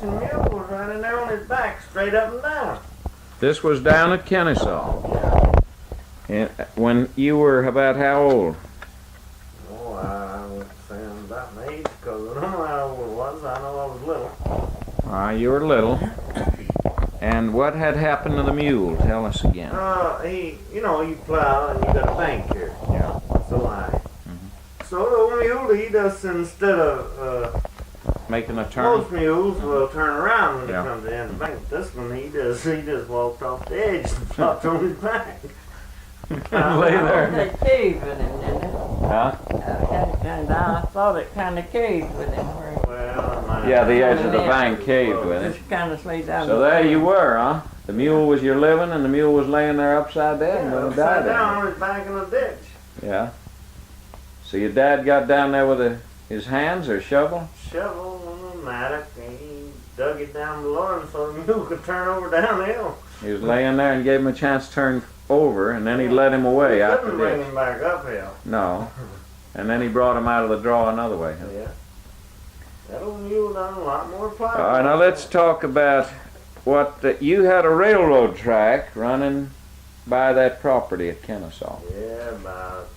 and mule was right in there on his back, straight up and down. This was down at Kennesaw. Yeah. And when you were about how old? Oh, I wouldn't say I'm about my age, because I don't know how old I was. I know I was little. You were little. And what had happened to the mule? Tell us again. You plow and you got a bank here. Yeah. So So the old mule, he does, instead of Making a turn? most mules will turn around when Yeah. they come to the end of the bank. This one, he just walked off the edge and flopped on his back. Lay there. They caved with him, didn't it? Huh? I thought it kind of caved with him. Where Yeah, the edge of the bank caved with it. just kind of slid down. So there you were, huh? The mule was your living, and the mule was laying there upside down. Yeah, when he upside died. down on his back in a ditch. Yeah. So your dad got down there with his hands or shovel? Shovel and a mattock, and he dug it down below him so the mule could turn over downhill. He was laying there and gave him a chance to turn over, and then he led him away out the Couldn't bring ditch. him back uphill. No. And then he brought him out of the draw another way. Huh? Yeah. That old mule done a lot more plowing. All right, now let's talk about you had a railroad track running by that property at Kennesaw. Yeah, about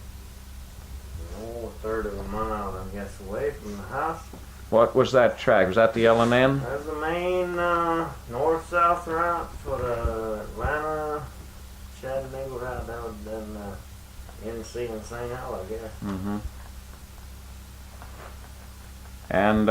a third of a mile, I guess, away from the house. What was that track? Was that the L&N? That's the main north-south route for the Atlanta, Chattanooga route. That would have been NC and St. Al, I guess. Mm-hmm. And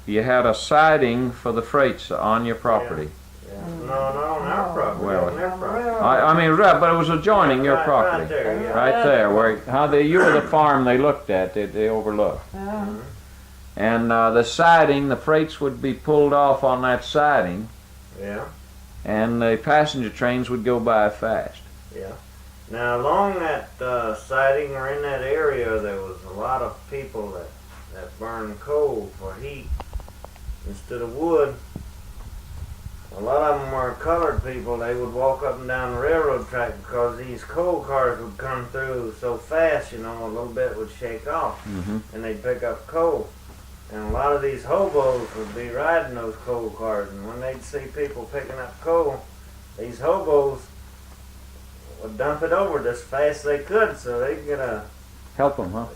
you had a siding for the freights on your property. Yeah. No, not on our property. Well, on their property. I mean, right, but it was adjoining your Right property. there, yeah. Right there, where you were the farm they looked at, they overlooked. Mhm. And the siding, the freights would be pulled off on that siding, Yeah, and the passenger trains would go by fast. yeah. Now, along that siding or in that area, there was a lot of people that burned coal for heat instead of wood. A lot of them were colored people. They would walk up and down the railroad track because these coal cars would come through so fast, a little bit would shake off, Mm-hmm. and they'd pick up coal. And a lot of these hobos would be riding those coal cars, and when they'd see people picking up coal, these hobos would dump it over just as fast as they could, so they'd get Help them, huh?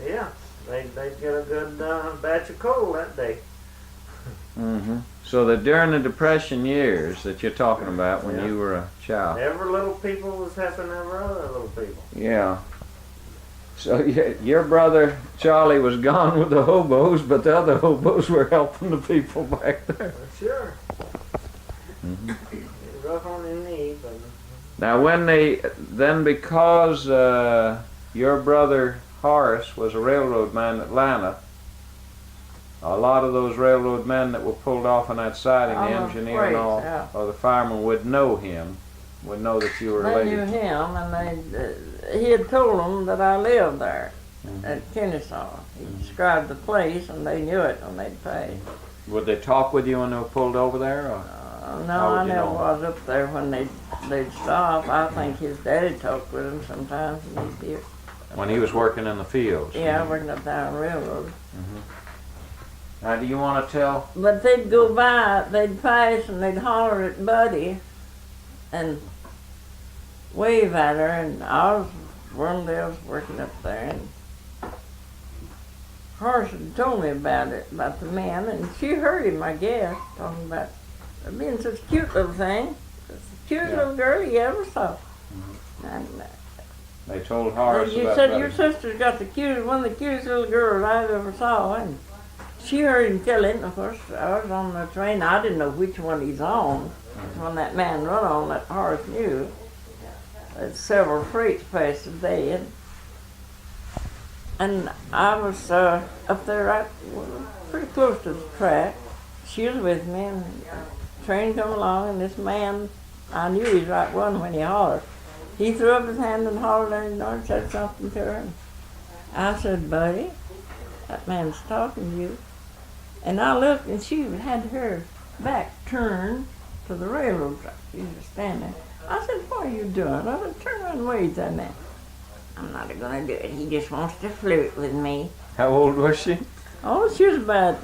they'd get a good batch of coal that day. Mm-hmm. So that during the Depression years that you're talking about when Yeah. you were a child. Every little people was helping every other little people. Yeah. So your brother Charlie was gone with the hobos, but the other hobos were helping the people back there. Sure. Mm-hmm. It was rough on the knee, but Now because your brother Horace was a railroad man in Atlanta, a lot of those railroad men that were pulled off on that siding, the engineer and all, yeah. or the fireman would know him, would know that you were They knew related. him, and he had told them that I lived there at Kennesaw. He described the place, and they knew it when they'd pay. Would they talk with you when they were pulled over there? Or? No, How would I you never know? was up there when they'd stop. I think his daddy talked with him sometimes, and he'd be, When he was working in the fields? yeah, working up down the railroad. Now, do you want to tell? But they'd go by, they'd pass, and they'd holler at Buddy and wave at her, and I was one day I was working up there, and Horace had told me about it, about the man, and she heard him, I guess, talking about it being such a cute little thing, such a cute little girl you ever saw. And, They told Horace you about said Buddy. your sister's got one of the cutest little girls I've ever saw, and she heard him tell it, and of course I was on the train. I didn't know which one he's on. When that man run on, that Horace knew. There's several freights passed a day, and I was up there right, pretty close to the track. She was with me, and the train come along, and this man, I knew he was right one when he hollered. He threw up his hand and hollered at her and said something to her. And I said, Buddy, that man's talking to you. And I looked, and she had her back turned to the railroad track. She was standing there. I said, what are you doing? I said, turn around and wave at that man. I'm not going to do it. He just wants to flirt with me. How old was she? Oh, she was about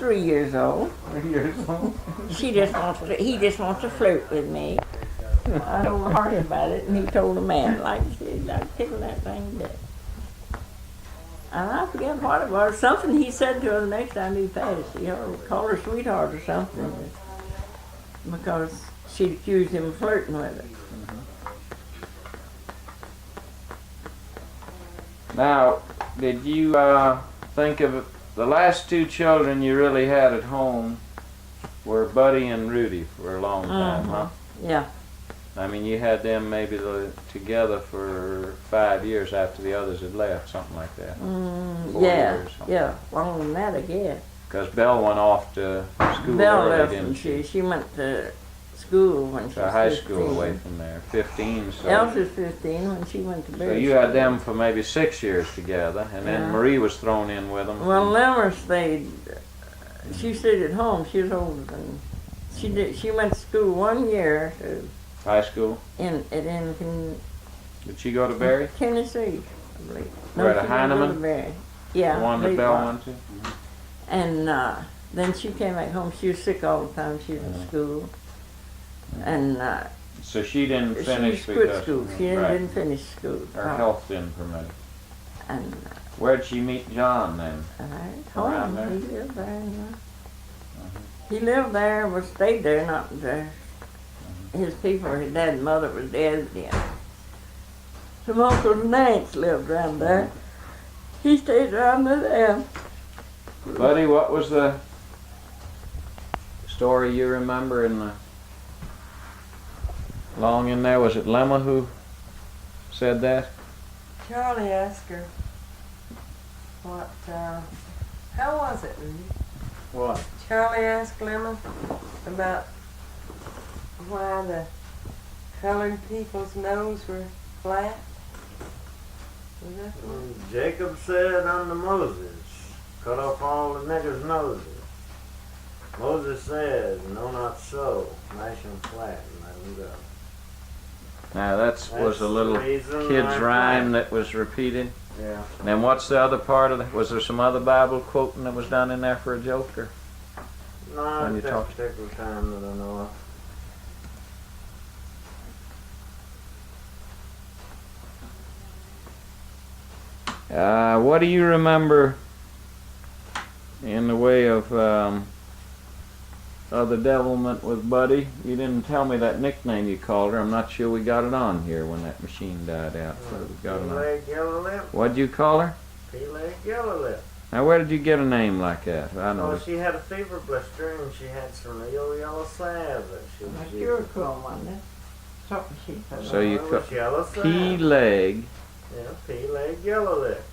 3 years old. 3 years old. He just wants to flirt with me. I told Hardy about it, and he told the man, like he said, I'd tickle that thing dead. And I forget what it was. Something he said to her the next time he passed. He called her sweetheart or something, because she'd accused him of flirting with her. Now, did you think of the last two children you really had at home were Buddy and Rudy for a long time, huh? Yeah. I mean, you had them maybe together for 5 years after the others had left, something like that. 4 Yeah, years, yeah, longer than that, I guess. Because Belle went off to school Belle early, left, didn't and she? she went to school when she To was high 15. school away from there, 15. So, Elsa's 15 when she went to so Berry you had School. them for maybe 6 years together, and then Yeah. Marie was thrown in with them. Well, Lemmer stayed. She stayed at home. She was older than. She went to school 1 year High school. in Did she go to Berry? Tennessee, I believe. Right, she at didn't go Heinemann? to Berry. Yeah. The one that Lee Belle Park. went to? And then she came back home. She was sick all the time. She was in school, and So she didn't she finish quit because school. She right, didn't finish school. her health didn't permit it. And Where'd she meet John then? home. Around there? He lived there. He lived there, but stayed there, not there. His people, his dad and mother was dead. Yeah. Some uncles and aunts lived around there. He stayed around with them. Buddy, what was the story you remember in the long in there? Was it Lemma who said that? Charlie asked her what, how was it? What? Charlie asked Lemon about why the colored people's nose were flat. Was that the one? Jacob said unto Moses, cut off all the niggers' noses. Moses said, no, not so. Smash them flat and let them go. Now that was a That's little the reason kid's I rhyme like- that was repeated. Yeah. And then what's the other part of it? Was there some other Bible quoting that was done in there for a joke? Or? Not When you at that talk- particular time that I know of. What do you remember in the way of the devilment with Buddy? You didn't tell me that nickname you called her. I'm not sure we got it on here when that machine died out. Whether we got it on. Pea-leg yellow lip. What'd you call her? Pea-leg yellow lip. Now, where did you get a name like that? I Oh, noticed. she had a fever blister and she had some real yellow salve that she was That's using. your cool one, then. Something she put So you it cut was yellow salve. Pea-leg. Yeah, pea-leg yellow lip.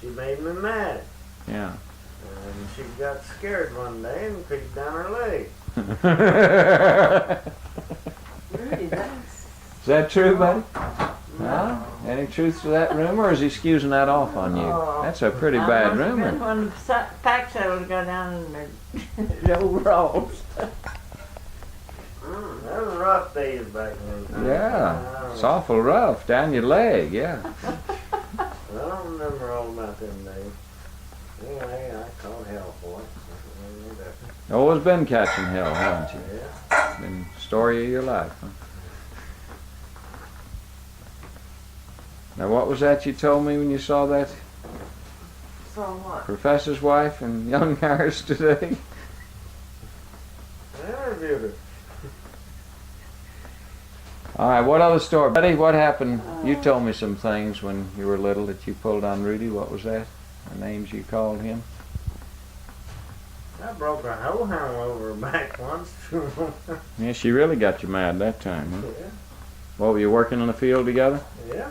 She made me mad. Yeah. And she got scared one day and picked down her leg. Rudy, that's Is that true, buddy? Huh? Any truth to that rumor, or is he excusing that off on you? That's a pretty bad rumor. When the pack saddles go down in the overalls. That was rough days back then. Yeah, it's awful rough down your leg. Yeah. I don't remember all about them days. Anyway, I caught hell for it. Always been catching hell, haven't you? Yeah. Been the story of your life. Huh? Now, what was that you told me when you saw that so what? professor's wife in Young Harris today? I interviewed her. All right, what other story? Buddy, what happened? You told me some things when you were little that you pulled on Rudy. What was that? The names you called him? I broke a hoe handle over her back once. Yeah, she really got you mad that time, huh? Yeah. What, were you working in the field together? Yeah.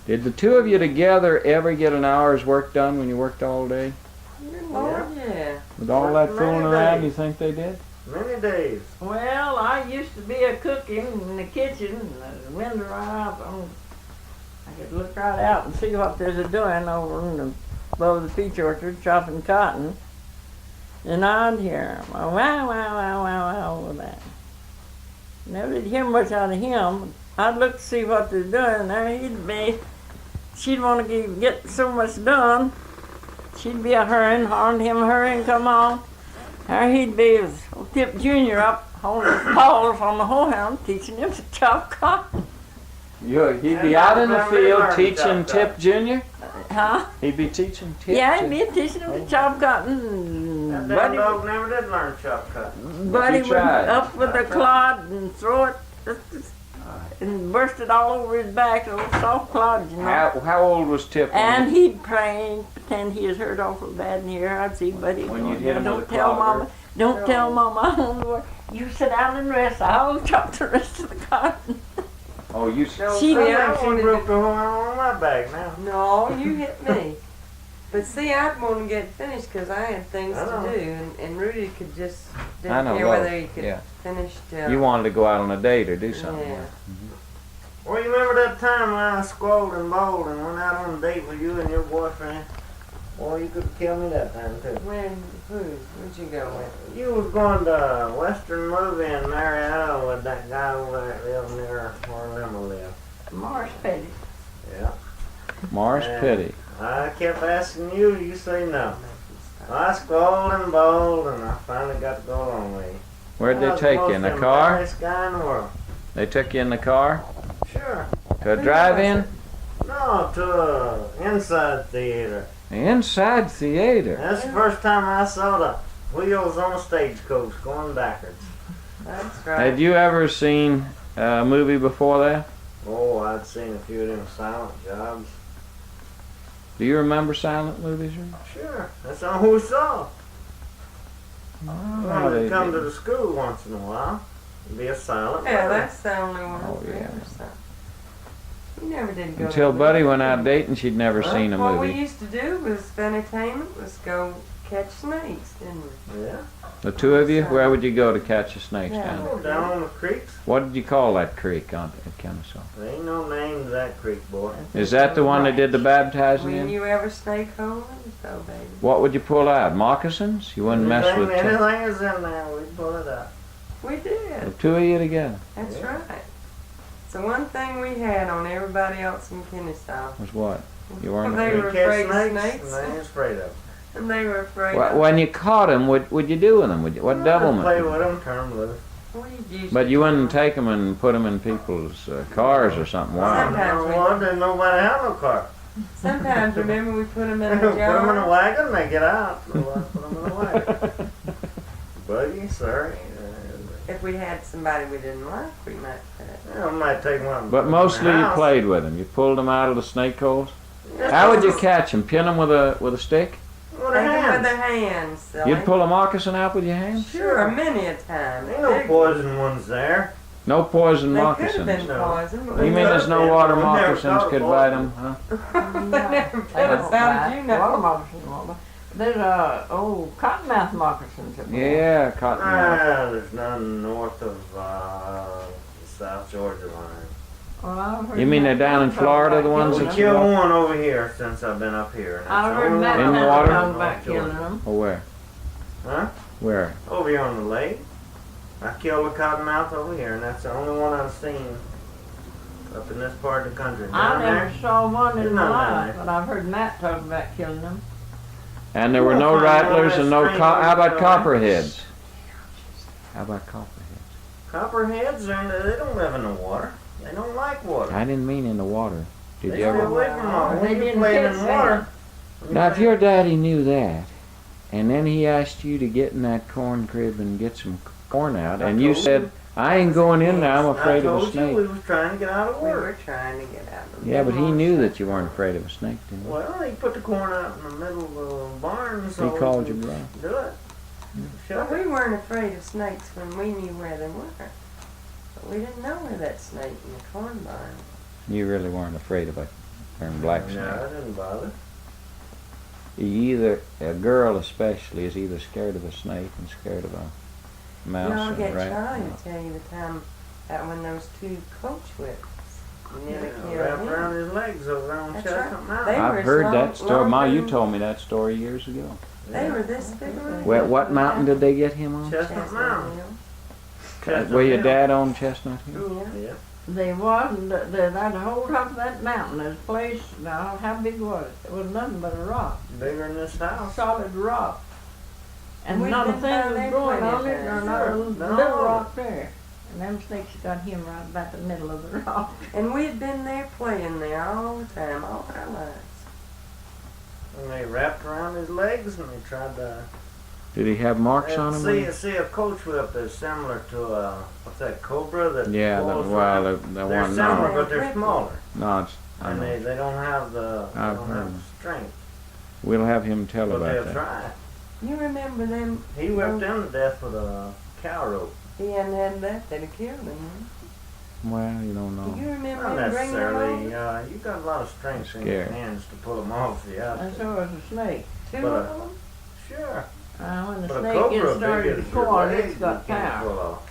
Did the two of you together ever get an hour's work done when you worked all day? Oh, yeah. With all that Worked fooling many around, days. you think they did? Many days. Well, I used to be a cooking in the kitchen, and the window right out. I could look right out and see what they're doing over in the, above the peach orchard, chopping cotton. And I'd hear him, wow, wow, wow, wow, wow, with that. Never did hear much out of him. I'd look to see what they're doing there. She'd want to get so much done. she'd be a hurrying, horned him hurrying, come on. There he'd be with old Tip Jr. up holding his paws on the horehound, teaching him to chop cotton. He'd be And out in the I field learned teaching chop Tip Jr.? Huh? He'd be teaching Tip Yeah, he'd Jr.? be teaching him to chop cotton. That And damn Buddy, dog never did learn chop cut. Buddy You would tried. up with a clod and throw it and burst it all over his back, little soft clods, you know. How old was Tip? when And you- he'd pray, pretend he was hurt awful bad in here. I'd see Buddy When going, you'd hit him don't with a tell clod, Mama, don't tell Mama I'm on the way. You sit down and rest. I'll chop the rest of the cotton. Oh, you. No, She see, I I wanted broke to, the horn on my back now. no, you hit me. But see, I'd want to get finished because I had things I to know. do, and Rudy could just I didn't know, care well, whether he could yeah. finish till. You wanted to go out on a date or do something. Yeah. Well, you remember that time when I squalled and bowled and went out on a date with you and your boyfriend? Well, you could have killed me that time, too. Where'd you go with? You was going to Western Movie in Marietta with that guy over there that lived near where Lemma lived. Morris Petty. Yeah. Morris Yeah. Petty. I kept asking you, you say no. I squalled and bowled and I finally got to go along with you. Where'd I they was take the you? In the most car? embarrassed guy in the world. They took you in the car? Sure. To a drive-in? No, to an inside theater. The inside theater. That's the first time I saw the wheels on a stagecoach going backwards. That's right. Had you ever seen a movie before that? Oh, I'd seen a few of them silent jobs. Do you remember silent movies? Rick? Sure, that's all we saw. Oh, They'd they come to did. the school once in a while. It'd be a silent Yeah, movie. that's the only one. Oh, I yeah. ever saw. We never did go. Until to Buddy the went out movies. dating, she'd never Huh? seen a What we movie. used to do was entertainment was go catch snakes, didn't we? Yeah. The two of you, where would you go to catch the snakes Yeah. down there? Oh, down on the creeks. What did you call that creek on at Kennesaw? There ain't no name to that creek, boy. Is that the one they did the baptizing When in? you ever snake holding? So, baby. What would you pull out? Moccasins? You wouldn't mess with Anything is in there, we'd pull it out. We did. the two of you together. That's Yeah. right. So one thing we had on everybody else in Kennesaw. Was what? You weren't They afraid? were We'd catch afraid of snakes, snakes. and they ain't afraid of them. And they were afraid Wh- of When you caught them, what'd you do with them? What devilment? Play with them, turn them loose. we used But to you do wouldn't them. take them and put them in people's cars or something. Why? Sometimes we- Well, didn't nobody have no car. Sometimes, remember, we put them in Put a them in a jar. wagon, they get out. Nobody put them in a wagon. Buggy, sorry. If we had somebody we didn't like, we might put it. I might take one. But mostly you house. played with them. You pulled them out of the snake holes. How would you catch them? Pin them with a stick? With Take their 'em with hands. their hands, silly. You'd pull a moccasin out with your hands? Sure, many a time. Ain't no poison ones there. No poison They could have moccasins. been No. poison. but You we mean there's no Yeah, water we never moccasins thought could of bite poison. them, huh? They never They tell us. don't How bite. did you know? Water moccasins won't bite. There's old cottonmouth moccasins. that will. Yeah, cotton. There's none north of the South Georgia line. Well, I've heard You mean they're Matt down in talk Florida, about the ones killing We that them. killed one over here since I've been up here. and I've that's the heard only Matt one In the talk water? about North killing Georgia. them. Or where? Huh? Where? Over here on the lake. I killed a cottonmouth over here, and that's the only one I've seen up in this part of the country. I Down never there. saw one There's in my none down life, there. but I've heard Matt talk about killing them. And there were no Well, rattlers fine, and no. well, How about that's copperheads? How about copperheads? Copperheads, they don't live in the water. They don't like water. I didn't mean in the water. Did They you stay ever? away from water. They When you didn't played fit in water. Now, if your daddy knew that, and then he asked you to get in that corn crib and get some corn out, I and you told said, you. I ain't going in there, I'm I afraid of a told you snake. we was trying to get out of We work. were trying to get out of them. Yeah, but he knew that you weren't afraid of a snake, didn't he? Well, he put the corn out in the middle of the barn so He called we you could bro. do it. Sure. Well, we weren't afraid of snakes when we knew where they were. But we didn't know where that snake in the corn barn. You really weren't afraid of a black No, snake. it didn't bother. A girl especially, is either scared of a snake and scared of a mouse I'll and get rat. Charlie to tell you the time that when those two coach whips nearly Yeah, killed wrapped him. around his legs over there on That's Chestnut right. Mountain. They were I've heard long- that story. Ma, you longer- told me that story years ago. They were this big. What mountain did they get him on? Chestnut Mountain. Hill. Chestnut Where your Hill. dad owned Chestnut Hill? Yeah. Yeah. They wasn't. That whole top of that mountain, there's a place. Now, how big was it? It was nothing but a rock, Bigger than this house. solid rock. And We've not a been thing down was there growing plenty on it, of or times. not a Sure. little No. rock there. And them snakes got him right about the middle of the rock. And we'd been there playing there all the time, all our lives. And they wrapped around his legs and they tried to. Did he have marks on him? See a coach whip that's similar to what's that, cobra that Yeah, coils well, around? the They're one, similar, no. but they're smaller. No, it's, I And know. they don't have the I've heard. strength. We'll have him tell But about they'll that. try. You remember them? He whipped them to death with a cow rope. He hadn't had that, they'd have killed him. Well, you don't Do know. you remember Not him bringing them necessarily. over? You got a lot of strength in your Scared. hands to pull them off. Yeah. And so was a snake. Two But, of them? Sure. When the But a snake cobra gets big started as to your corn, leg, it's got you can't power. pull off.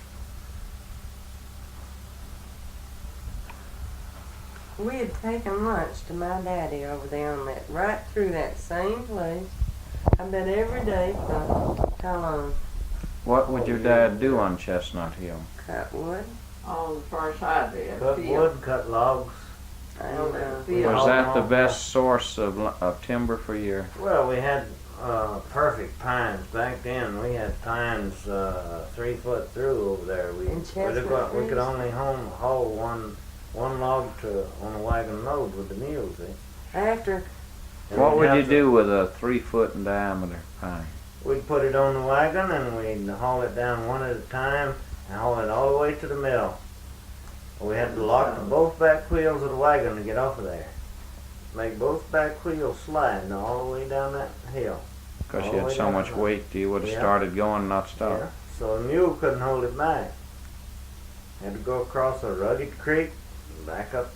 We had taken lunch to my daddy over there on that, right through that same place. I bet every day for how long? What would your dad do on Chestnut Hill? Cut wood? On the far side there. Cut field. wood, cut logs. I don't know. Yeah. Was that the all- best source of timber for your? Well, we had perfect pines back then. We had pines 3 foot through over there. And chestnut We could trees? only haul one log on a wagon load with the mules. After, And What we'd would have you to- do with a 3 foot in diameter pine? We'd put it on the wagon and we'd haul it down one at a time and haul it all the way to the mill. We had to lock both back wheels of the wagon to get off of there. Make both back wheels slide all the way down that hill. Because All you the way had so down much the- weight, you would have Yeah. started going, not Yeah. stopped. So a mule couldn't hold it back. Had to go across a rugged creek, back up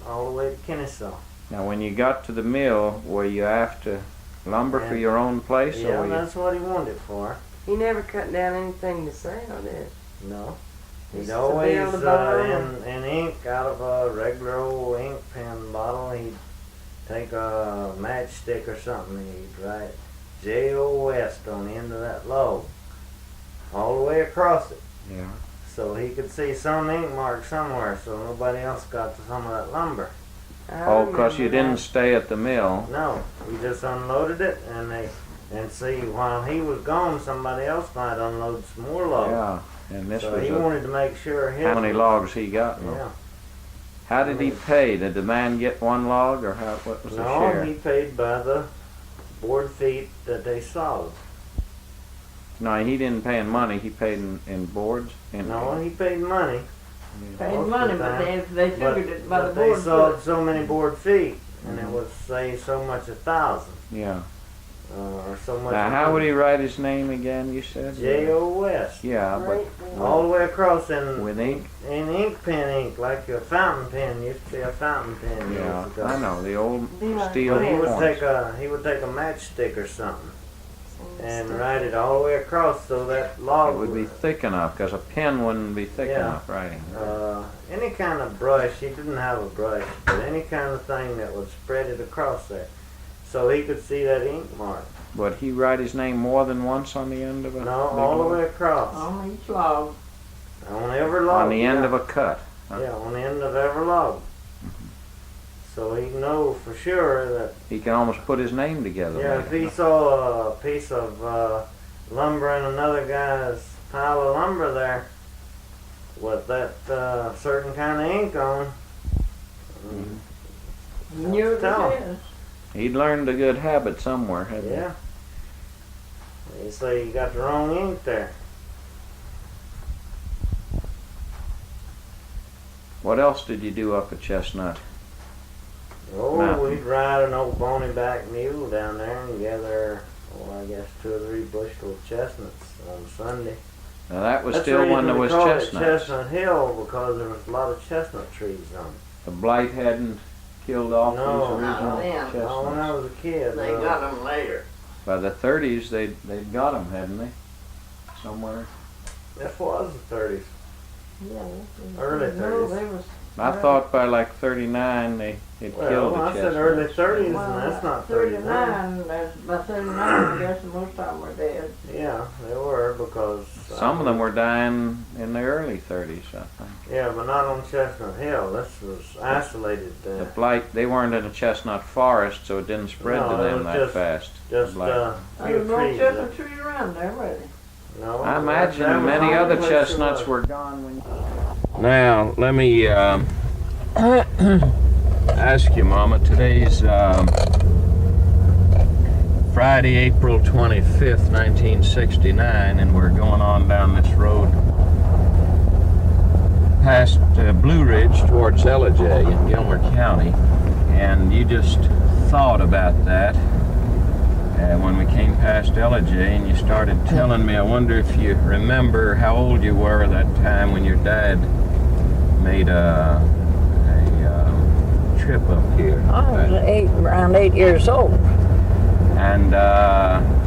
all the way to Kennesaw. Now, when you got to the mill, were you after lumber for Yeah. your own place, Yeah, or were you? that's what he wanted it for. he never cut down anything to sell, did No. Just He'd to always, build a barn. in ink, out of a regular old ink pen bottle, he'd take a matchstick or something, he'd write J.O. West on the end of that log, all the way across it, Yeah. so he could see some ink mark somewhere, so nobody else got to some of that lumber. I Oh, because you remember didn't that. stay at the mill. No, we just unloaded it, and see, while he was gone, somebody else might unload some more logs. Yeah. And this So was he wanted to make sure his. how many logs he got. Yeah. How did he pay? Did the man get one log, or what was the No, share? he paid by the board feet that they sawed. No, he didn't pay in money. He paid in boards. No, he paid money. Paid most of money, the but time. they figured it by the but they board sawed foot. so many board feet, and Mhm. it was say so much 1,000, Yeah. or so much. Now, how would he write his name again? You said. J.O. West. Yeah, but Great thing. All the way across in with ink. ink pen ink, like a fountain pen. Used to be a fountain pen Yeah, years ago. I know the old Be like steel But he would points. he would take a matchstick or something and write it all the way across so that log It would be thick enough, because a pen wouldn't be thick Yeah. enough writing. any kind of brush. He didn't have a brush, but any kind of thing that would spread it across there, so he could see that ink mark. Would he write his name more than once on the end of a? No, big all the log? way across On each log. on every log. On the end yeah. of a cut. Huh? Yeah, on the end of every log. So he'd know for sure that. He can almost put his name together. Yeah, like if he it. saw a piece of lumber in another guy's pile of lumber there with that certain kind of ink on, You knew it Tell was him. his. He'd learned a good habit somewhere, hadn't yeah. You say you got the wrong ink there. he? What else did you do up at Chestnut? Oh, Mountain. we'd ride an old bony back mule down there and gather, I guess 2 or 3 bushel of chestnuts on Sunday. Now that was That's still the when there reason was we called it chestnuts. Chestnut Hill, because there was a lot of chestnut trees on it. The blight hadn't killed off No, these not original then. Oh, when I chestnuts. was a kid. They got them later. By the 30s, they'd got them, hadn't they? Somewhere. That was the 30s. Yeah. Early No, 30s. they was. I thought by like 39 they had killed Well, the I said chestnuts. early 30s, Well, and that's not 39. 39. By 39, I guess most of them were dead. Yeah, they were because Some of them were dying in the early 30s, I think. Yeah, but not on Chestnut Hill. This was isolated. The blight, they weren't in a chestnut forest, so it didn't spread No, to it them was that fast. Just Blight. few There's no trees. chestnut tree around there, were they? No, I that imagine was many the other only place chestnuts there were gone when. Now, let me ask you, Mama. Today's Friday, April 25th, 1969, and we're going on down this road past Blue Ridge towards Ellijay in Gilmer County. And you just thought about that when we came past Ellijay, and you started telling me, I wonder if you remember how old you were that time when your dad made a trip up here. I was around 8 years old. And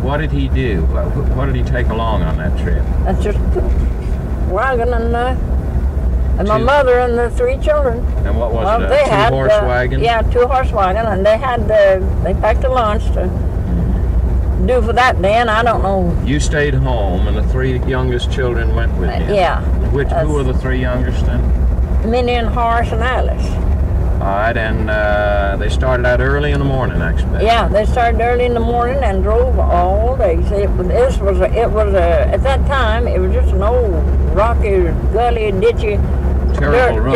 what did he do? What did he take along on that trip? That's just wagon and my Two- mother and the 3 children. And what was Well, it, they a had, two-horse wagon? Yeah, 2-horse wagon, and they had they packed a lunch to do for that day, and I don't know. You stayed home, and the 3 youngest children went with you. Yeah, Who were the 3 youngest then? Minnie and Horace and Alice. All right, and they started out early in the morning, I expect. Yeah, they started early in the morning and drove all day. See, it was at that time it was just an old rocky, gully, ditchy, Terrible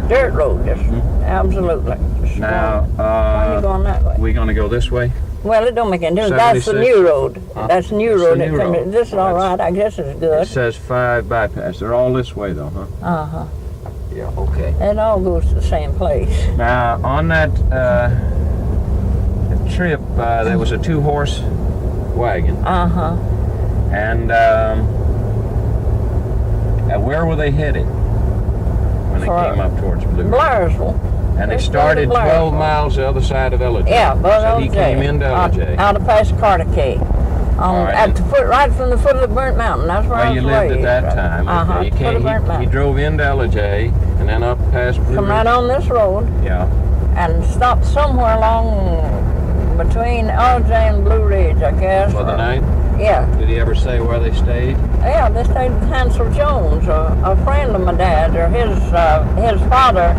dirt road, just absolutely. Just Now, why are you going that way? we gonna go this way? Well, it don't make any difference. That's the 76? new road. That's the new That's road. the new road. This is all right. I guess it's It good. says 5 bypass. They're all this way, though, huh? Uh-huh. Yeah. Okay. It all goes to the same place. Now, on that trip, there was a 2-horse wagon, Uh-huh. and where were they headed when they For came up towards Blue Ridge? Blairsville. And they They started started 12 Blairsville. miles the other side of Ellijay. Yeah, but so he came into Ellijay. Out of past Carter Cave. All right, At the foot, right from the foot of the burnt mountain. That's where I Where was you lived raised. at that time. Uh-huh. Okay. Foot of burnt He mountain. drove into Ellijay and then up past Blue Come Ridge. right on this road Yeah. and stopped somewhere along between Ellijay and Blue Ridge, I guess. For the night? Yeah. Did he ever say where they stayed? Yeah, they stayed with Hansel Jones, a friend of my dad, or his father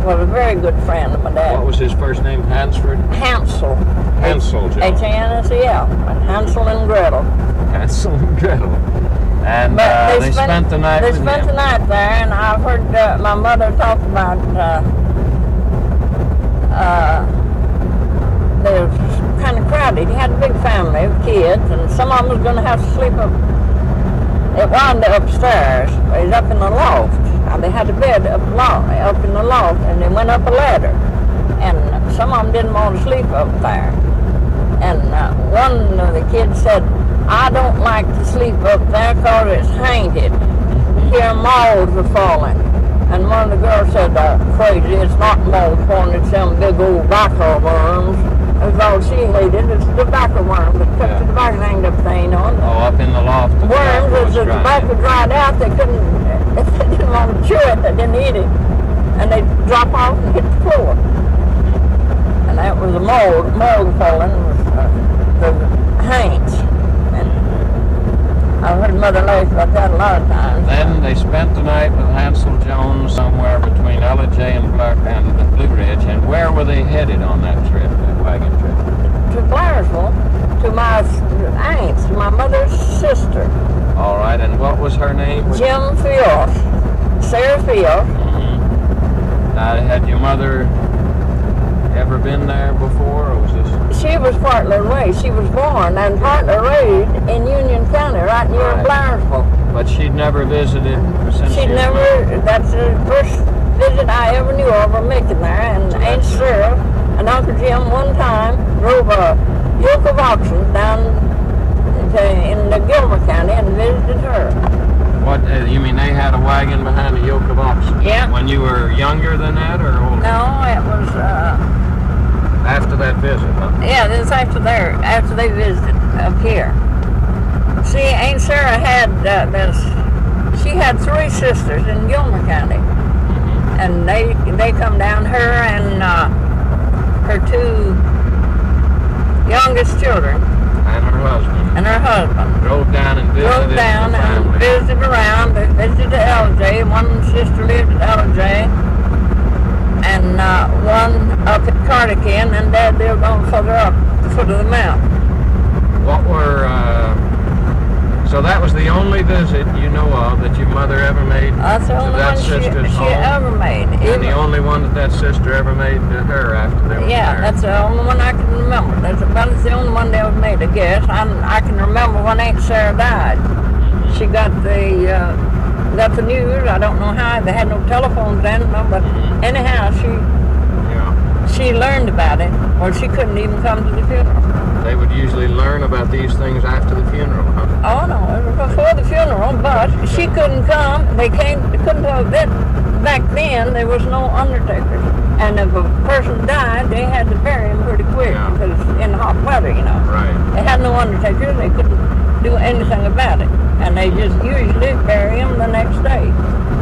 was a very good friend of my dad. What was his first name? Hansford? Hansel. Hansel Jones. H-A-N-S-E-L. Hansel and Gretel. Hansel and Gretel. And But they spent the night They with spent him. the night there, and I've heard my mother talk about they were kind of crowded. He had a big family of kids, and some of them was going to have to sleep up. It wound upstairs. It was up in the loft. They had a bed up in the loft, and they went up a ladder. And some of them didn't want to sleep up there. And one of the kids said, I don't like to sleep up there because it's haunted. Here moths are falling. And one of the girls said, crazy, it's not moths falling, it's them big old tobacco worms. That's all she hated, it's the tobacco worms that kept the tobacco hanged up thing on. Oh, up in the loft. the tobacco Worms, as was the drying. tobacco dried out, they couldn't, if they didn't want to chew it, they didn't eat it. And they'd drop off and hit the floor. And that was the mold falling, was the haints. And I've heard Mother laugh about that a lot of times. Then they spent the night with Hansel Jones somewhere between Ellijay and the Blue Ridge. And where were they headed on that trip, that wagon trip? To Blairsville, to my aunt, to my mother's sister, All right, and what was her name? Jim Field, Sarah Field. Now, had your mother ever been there before, or was this? She was partly raised. She was born and partly raised in Union County, right near Right. Blairsville. But she'd never visited since She she was never, that's the first visit I ever knew of her making there. And Aunt Sarah and Uncle Jim one time drove a yoke of oxen down in the Gilmer County and visited her. What, you mean they had a wagon behind a yoke of oxen? Yeah. When you were younger than that, or older? No, it was, After that visit, huh? yeah, this after they visited up here. See, Aunt Sarah had this she had 3 sisters in Gilmer County, and they come down, her and her 2 youngest children And her husband. and her husband. Drove down and visited Drove down the and family. visited around. They visited the LJ. One sister lived at LJ, and one up at Cardigan, and Dad lived on further up the foot of the mountain. What were, so that was the only visit you know of that your mother ever made That's the to only that one sister's she home? ever made. And the only one that sister ever made to her after they were Yeah, married? that's the only one I can remember. That's about the only one they ever made, I guess. I can remember when Aunt Sarah died. She got the news. I don't know how. They had no telephones then, but anyhow, Yeah. she learned about it, or she couldn't even come to the funeral. They would usually learn about these things after the funeral, huh? Oh no, it was before the funeral, but she couldn't come. They couldn't have been. Back then, there was no undertakers. And if a person died, they had to bury him pretty quick Yeah. because in hot weather, you know. Right. They had no undertaker. They couldn't do anything about it. And they just usually bury him the next day.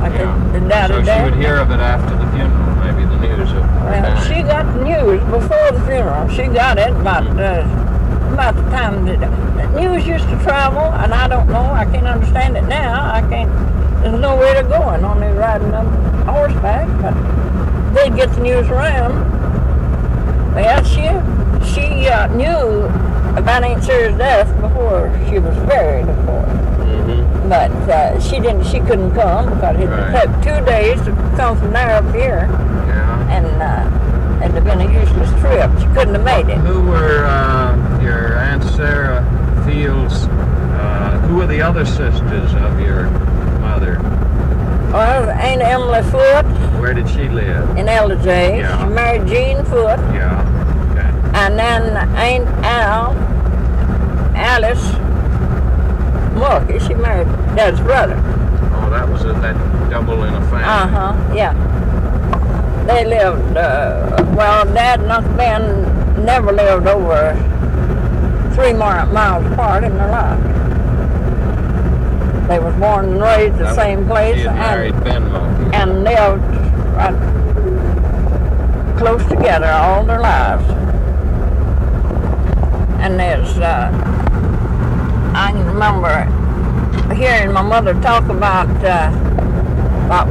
Like they died So a day. she would hear of it after the funeral, maybe the news of her Well, dying. she got the news before the funeral. She got it about the time that the news used to travel, and I don't know. I can't understand it now. I can't. There's nowhere to go, and only riding on horseback. But they'd get the news around. Well, she knew about Aunt Sarah's death before she was buried, of course. Mm-hmm. But she couldn't come because it Right. took 2 days to come from there up here, Yeah. and it'd have been a useless trip. She couldn't have made it. Who were your Aunt Sarah Fields? Who were the other sisters of your mother? Well, Aunt Emily Foote Where did she live? in LJ. Yeah. She married Jean Foote, Yeah. Okay. and then Aunt Alice Mulkey. She married Dad's brother. Oh, that was that double in a family. Yeah. They lived, Dad and Uncle Ben never lived over 3 miles apart in their life. They was born and raised the same place She had married Ben Mulkey. and lived right close together all their lives. And there's, I can remember hearing my mother talk about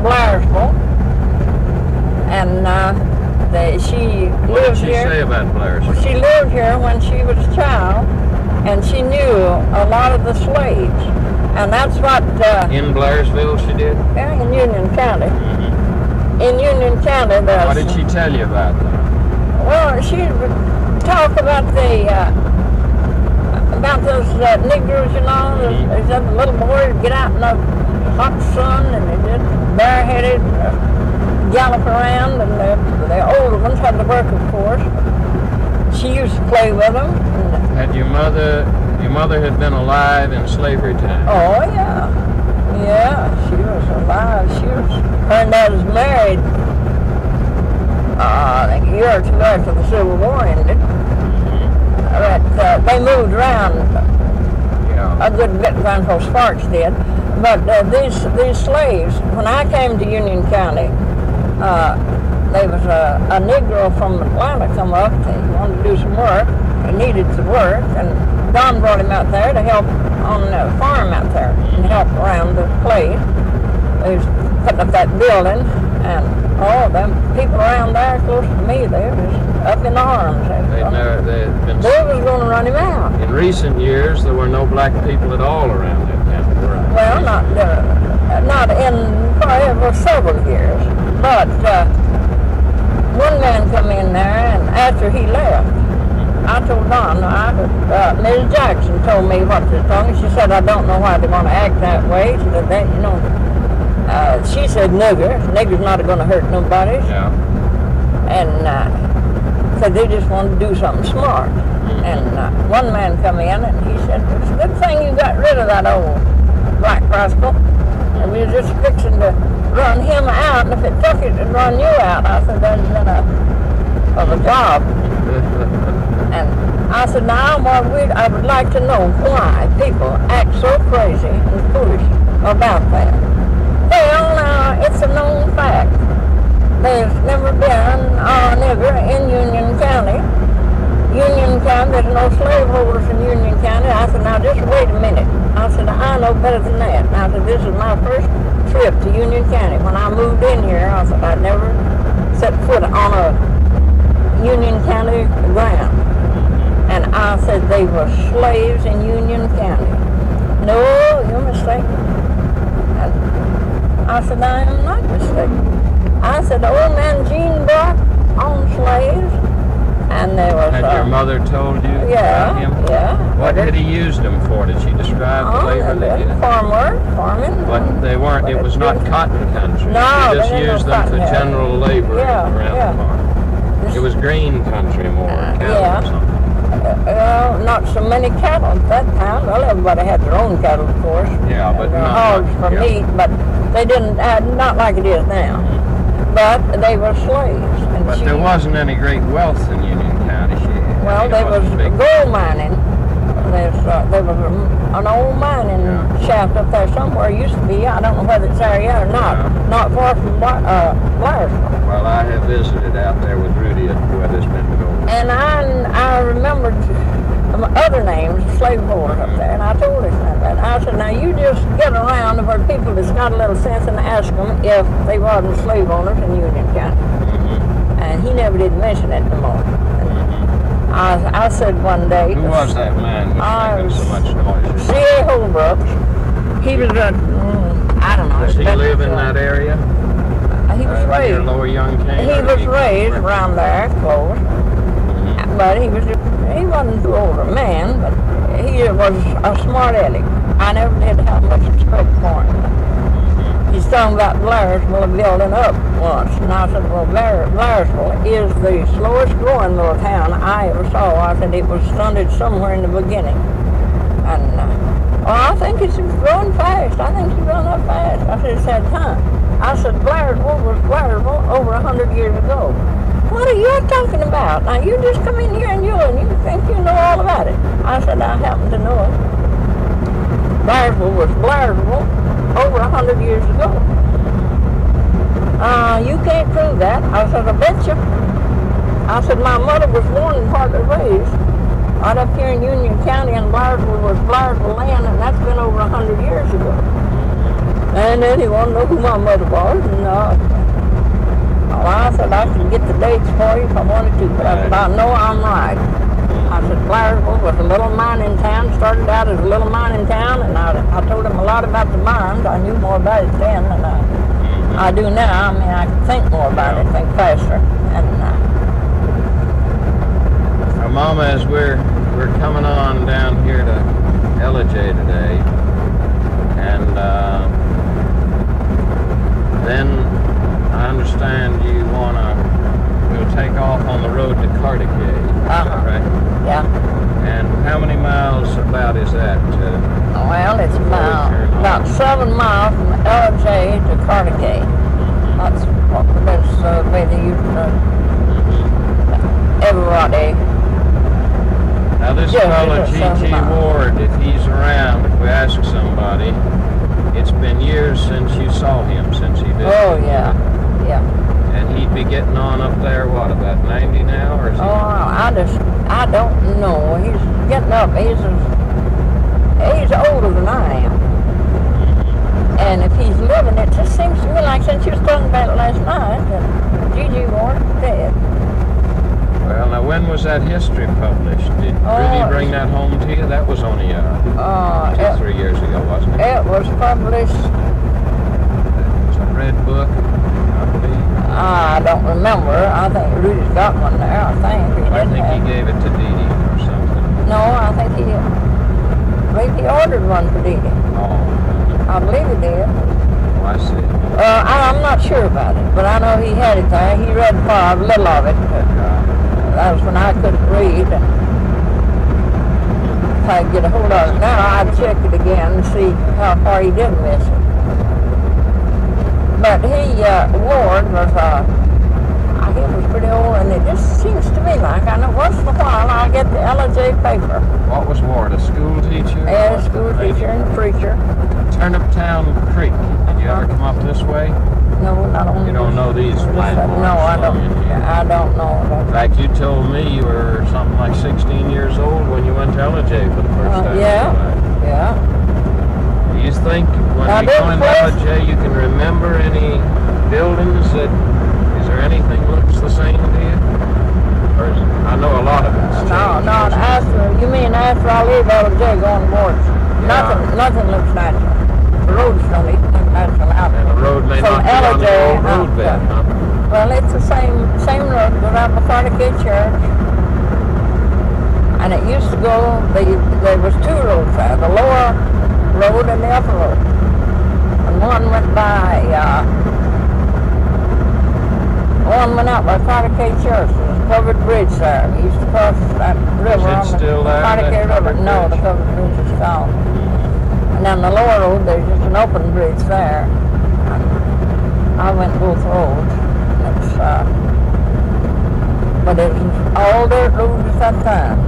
Blairsville, and she What did lived she here. say about Blairsville? She lived here when she was a child, and she knew a lot of the slaves, and that's what In Blairsville she did? in Union County. Mm-hmm. In Union County, there's What did she tell you about them? well, she would talk about those Negroes, you know. They said the little boys get out in the hot sun and they just bareheaded, gallop around, and the older ones had to work, of course. She used to play with them. Had your mother had been alive in slavery time? Oh yeah, she was alive. Her and Dad was married. I think a year or 2 after the Civil War ended. But they moved around a good bit. Grandpa Sparks did. But these slaves, when I came to Union County, there was a Negro from Atlanta come up. He wanted to do some work. He needed some work, and Don brought him out there to help on the farm out there and help around the place. They was putting up that building, and all them people around there close to me, they was up in arms. They was going to run him out. In recent years, there were no black people at all around that town. Well, not in probably several years, but one man come in there, and after he left, I told Don, Ms. Jackson told me what to tell me. She said, I don't know why they want to act that way. She said, that, she said, nigger's not going to hurt nobody. Yeah. And said they just wanted to do something smart. And one man come in and he said, it's a good thing you got rid of that old black rascal. And we were just fixing to run him out, and if it took it, it'd run you out. I said, that's enough of a job. And I said, now I would like to know why people act so crazy and foolish about that. there's never been a nigger in Union County. Union County, there's no slaveholders in Union County. I said, now just wait a minute. I said, I know better than that. And I said, this is my first trip to Union County. When I moved in here, I said, I'd never set foot on a Union County ground. And I said, they were slaves in Union County. No, you're mistaken. And I said, I am not mistaken. I said, the old man Gene Brock owned slaves. And there was Had your mother told you about him? Yeah. What did he use them for? Did she describe the labor they did? Farming. But they weren't, it was not cotton country. No, She just used them for general labor around the farm. It was green country more, cattle or something. Well, not so many cattle at that time. Well, everybody had their own cattle, of course. Yeah, but not hogs for meat, but they didn't, not like it is now. But they were slaves. And but there wasn't any great wealth in Union County. Well, there was gold mining. There was an old mining shaft up there somewhere. It used to be. I don't know whether it's there yet or not. Yeah. Not far from Blyersville. Well, I have visited out there with Rudy where there's been gold. And I remembered other names, slaveholders up there, and I told him that. I said, now you just get around to where people that's got a little sense and ask them if they wasn't slave owners in Union County. And he never did mention it no more. I said one day... Who was that man making so much noise? C.A. Holbrook. He was I don't know. Does he live in that area? He was raised. Near Lower Young Cane? He was raised around there, close. But he wasn't too old a man, but he was a smart aleck. I never did have much respect for him. He's talking about Blyersville building up once. And I said, well, Blyersville is the slowest growing little town I ever saw. I said it was stunted somewhere in the beginning. And, I think it's growing fast. I think it's growing up fast. I said, it's had time. I said, Blyersville was Blyersville over 100 years ago. What are you talking about? Now, you just come in here and you think you know all about it. I said, I happen to know it. Blyersville was Blyersville over 100 years ago. You can't prove that. I said, I bet you. I said, my mother was born and partly raised right up here in Union County, and Blyersville was Blyersville land, and that's been over 100 years ago. And then he wanted to know who my mother was, and well, I said I could get the dates for you if I wanted to, but I said, I know I'm right. I said, Blyersville was a little mining town, started out as a little mining town, and I told him a lot about the mines. I knew more about it then than I do now. I mean, I can think more about it, think faster. And Mama, as we're coming on down here to Lillie today, and then I understand you we'll take off on the road to Cartier. Is that right? Yeah. And how many miles about is that? Well, it's about 7 miles from Lillie to Cartier. That's what way they used everybody. Now this fellow G.G. Ward, if he's around, if we ask somebody, it's been years since you saw him, since he did. Oh, yeah. And he'd be getting on up there, what, about 90 now? Or is he I don't know. He's getting up. He's older than I am. And if he's living, it just seems to me like since you was talking about it last night, that G.G. Ward is dead. Well, now when was that history published? Did Rudy bring that home to you? That was only 2-3 years ago, wasn't it? It was published. It's a red book, I believe. I don't remember. I think Rudy's got one there. I think he gave it to Dee Dee or something. No, I believe he ordered one for Dee Dee. Oh. I believe he did. Oh, I see. I'm not sure about it, but I know he had it there. He read a little of it. That was when I couldn't read. And if I could get a hold of it now, I'd check it again and see how far he did miss it. But Ward was pretty old, and it just seems to me like, I know once in a while I'll get the Lillie paper. What was Ward, a school teacher? Yeah, a school teacher and a preacher. Turniptown Creek, did you ever come up this way? No, not on You don't know these No, I don't know. In fact, you told me you were something like 16 years old when you went to LJ for the first time. Yeah. Do you think when Now, you go into LJ you can remember any buildings is there anything looks the same to you? Or I know a lot of it's changed. No, you mean after I leave LJ going north? Yeah. Nothing looks natural. The roads don't even look natural out And the road may from not be on the LJ old road bed, huh? Well, it's the same road goes out before the K Church. And it used to go, there was two roads there, the lower road and the upper road. And one went out by Carter K Church. There's a covered bridge there. We used to cross that river on the Carter K River. No, the covered bridge is gone. And then the lower road, there's just an open bridge there. And I went both roads. It's, but it was all dirt roads at that time.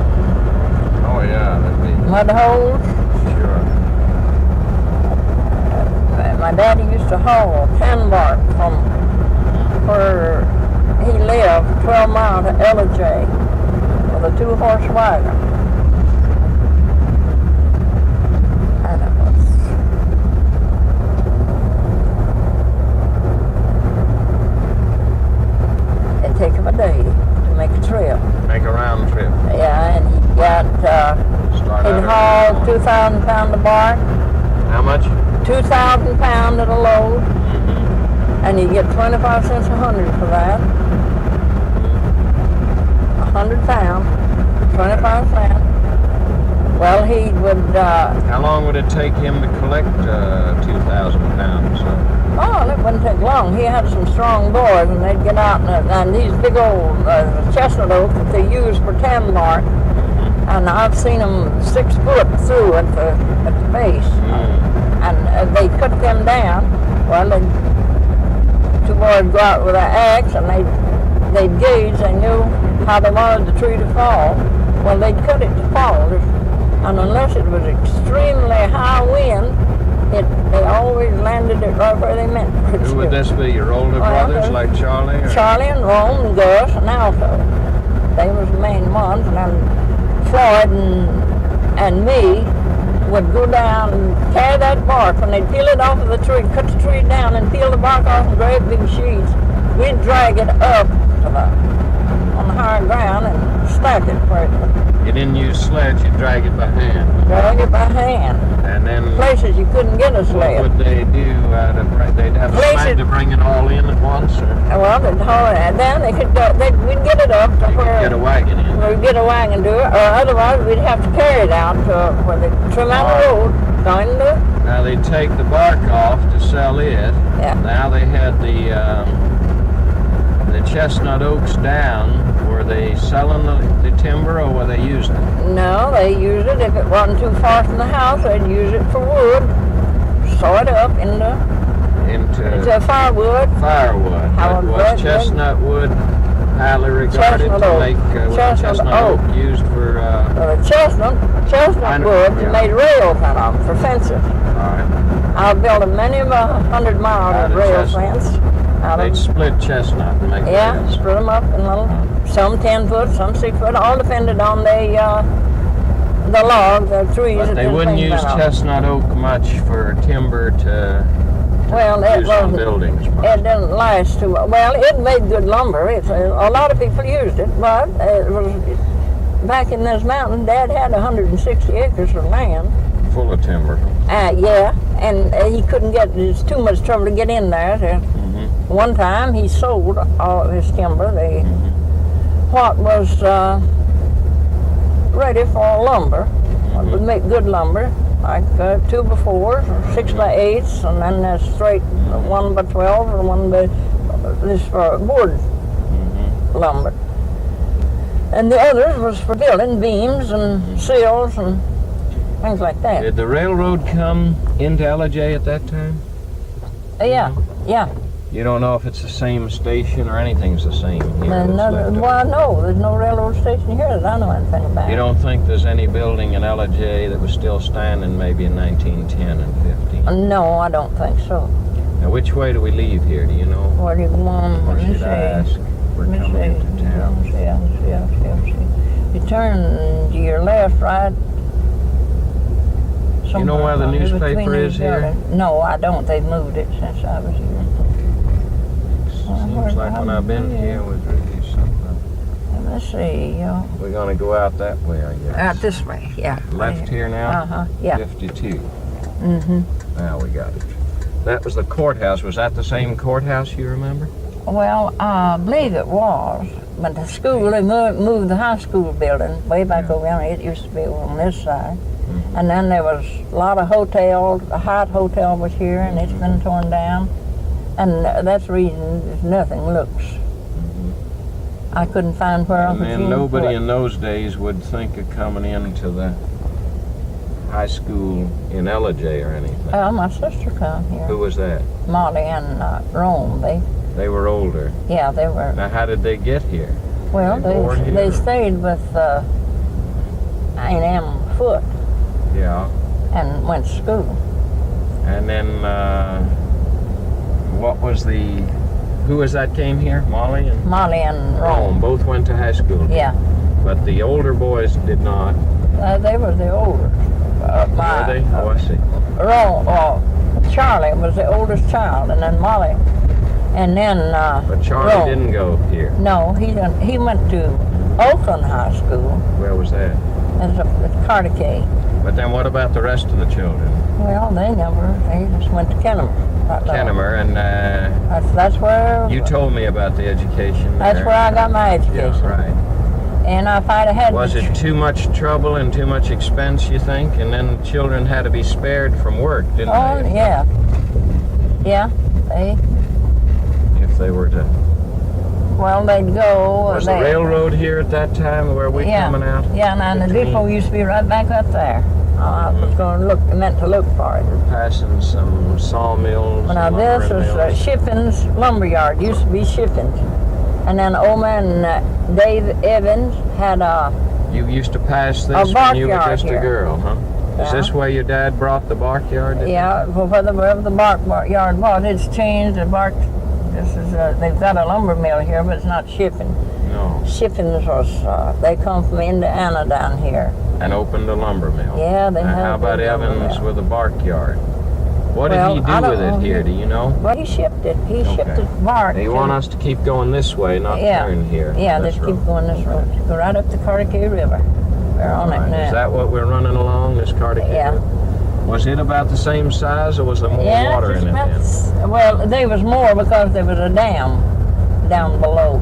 Oh yeah, that'd be Mud holes. sure. My daddy used to haul tan bark from where he lived 12 miles to LJ with a 2-horse wagon. And it'd take him a day to make a trip. Make a round trip. Yeah, and he got, he'd haul 2,000 pounds of bark. How much? 2,000 pounds at a load. And you get 25 cents a hundred for that. 100 pounds, 25 cents. Well, he would... How long would it take him to collect 2,000 pounds? Oh, it wouldn't take long. He had some strong boys, and they'd get out, and these big old chestnut oaks that they use for tan bark, and I've seen them 6 foot through at the base. And they cut them down. Well, two boys go out with an axe, and they'd gauge. They knew how they wanted the tree to fall. Well, they'd cut it to fall, and unless it was extremely high wind, they always landed it right where they meant it. Who would this be? Your older brothers, like Charlie? Or? Charlie and Rome and Gus and Alto. They was the main ones, and then Floyd and me would go down and carry that bark. When they'd peel it off of the tree, cut the tree down and peel the bark off in great big sheets, we'd drag it up on the higher ground and stack it where it. You didn't use sleds, you drag it by hand. Drag it by hand. And then places you couldn't get a sled. What would they do? They'd have a sled to bring it all in at once? Or? Well, they'd haul it down. We'd get it up to where... Get a wagon in. We'd get a wagon to it, or otherwise we'd have to carry it out to where they trim out the road, kind of. Now they'd take the bark off to sell it. Yeah. Now they had the chestnut oaks down. Were they selling the timber, or were they using it? No, they used it. If it wasn't too far from the house, they'd use it for wood. Saw it up into firewood. Firewood. Was chestnut wood highly regarded to make chestnut oak used for... chestnut wood made rails out of them for fences. All right. I built many of 100 miles of rail fence. They'd split chestnut and make rails. Split them up in little, some 10 foot, some 6 foot, all depended on the logs, the trees. But they wouldn't use chestnut oak much for timber to use on buildings much. It didn't last too well. Well, it made good lumber. A lot of people used it, but it was back in this mountain. Dad had 160 acres of land. Full of timber. Yeah, and he couldn't get. It's too much trouble to get in there. One time he sold all of his timber. What was ready for lumber. What would make good lumber, like 2x4s or 6x8s, and then a straight 1x12 or 1x this for wood lumber. And the others was for building beams and sills and things like that. Did the railroad come into LJ at that time? Yeah. You don't know if it's the same station or anything's the same here? Well, no, there's no railroad station here that I know anything about. You don't think there's any building in LJ that was still standing maybe in 1910 and 15? No, I don't think so. Now, which way do we leave here? Do you know? What do you want? Or Let me should I ask? see. We're Let me coming see. into town. See. You turn to your left, right? You know where the Somewhere newspaper between is these here? buildings. No, I don't. They've moved it since I was here. Seems like when I've been here was really something. Let's see. We're gonna go out that way, I guess. Out this way, yeah. Left here now? Uh-huh, yeah. 52. Mm-hmm. Now we got it. That was the courthouse. Was that the same courthouse you remember? Well, I believe it was, but the school, they moved the high school building way back over there. It used to be over on this side. Mm-hmm. And then there was a lot of hotels. The Hyatt Hotel was here, and it's been torn down. And that's the reason nothing looks. I couldn't find where And Uncle then Jim nobody put. in those days would think of coming into the high school in LJ or anything. My sister come here. Who was that? Molly and Rome. They were older. They were. Now, how did they get here? Well, They board here? they stayed with A&M Foot Yeah. and went to school. And then, what was who was that came here? Molly and Molly and Rome Rome. both went to high school. Yeah, But the older boys did not. they were the older. Were they? Oh, I see. Rome, Charlie was the oldest child, and then Molly, and then But Charlie Rome. didn't go here. No, he went to Oakland High School. Where was that? As a Cartier. But then what about the rest of the children? Well, they just went to Kennemer. Kennemer, and That's where. you told me about the education That's there. where I got my education. Yeah, right. And if I'd have had Was it too much trouble and too much expense, you think? And then children had to be spared from work, didn't Oh, they? yeah. Yeah, If they were to... they'd go. Was the railroad here at that time? Where we coming out? Yeah, and the 15? depot used to be right back up there. I was going to meant to look for it. We're passing some sawmills. Well, now and this lumber is mills. Shipping's lumberyard. Used to be Shipping's. And then old man Dave Evans had a. You used to pass this when you were barkyard just here. a girl, huh? Is Yeah. this where your dad brought the barkyard? Yeah, wherever the barkyard was, it's changed. The bark. This is they've got a lumber mill here, but it's not Shipping. No. Shipping's was they come from Indiana down here. And opened a lumber mill. Yeah, they Now, have. how about a lumber Evans mill. with a barkyard? What Well, did he I do don't with it know. here? Do you know? Well, he shipped it. He shipped Okay. it bark. They to- want us to keep going this way, not turn here. Yeah, this just keep road. going this road. Go right up the Cartier River. We're on Right. it now. Is that what we're running along, this Cartier? Yeah. Was it about the same size, or was there more Yeah, water just in it about then? well, there was more because there was a dam down below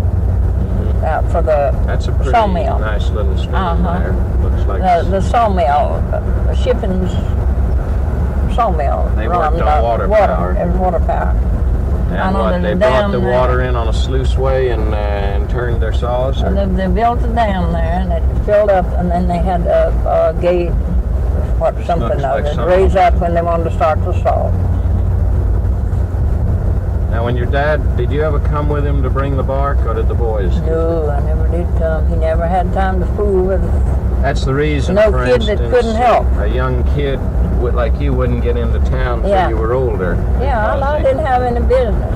for the That's a pretty sawmill. nice little stream Uh-huh. there. Looks like the sawmill, the Shipping's sawmill. They run worked on water power. It was water power. I and know what, there's they a brought dam the there. water in on a sluice way and turned their saws? Or? They built a dam there, and it filled up, and then they had a gate, something looks like that something. raised up when they wanted to start the saw. Now, when your dad, did you ever come with him to bring the bark, or did the boys? No, I never did come. He never had time to fool with it. That's the reason, No for kid that instance, couldn't help. a young kid like you wouldn't get into town until Yeah. you were older. Yeah, because I they- didn't have any business.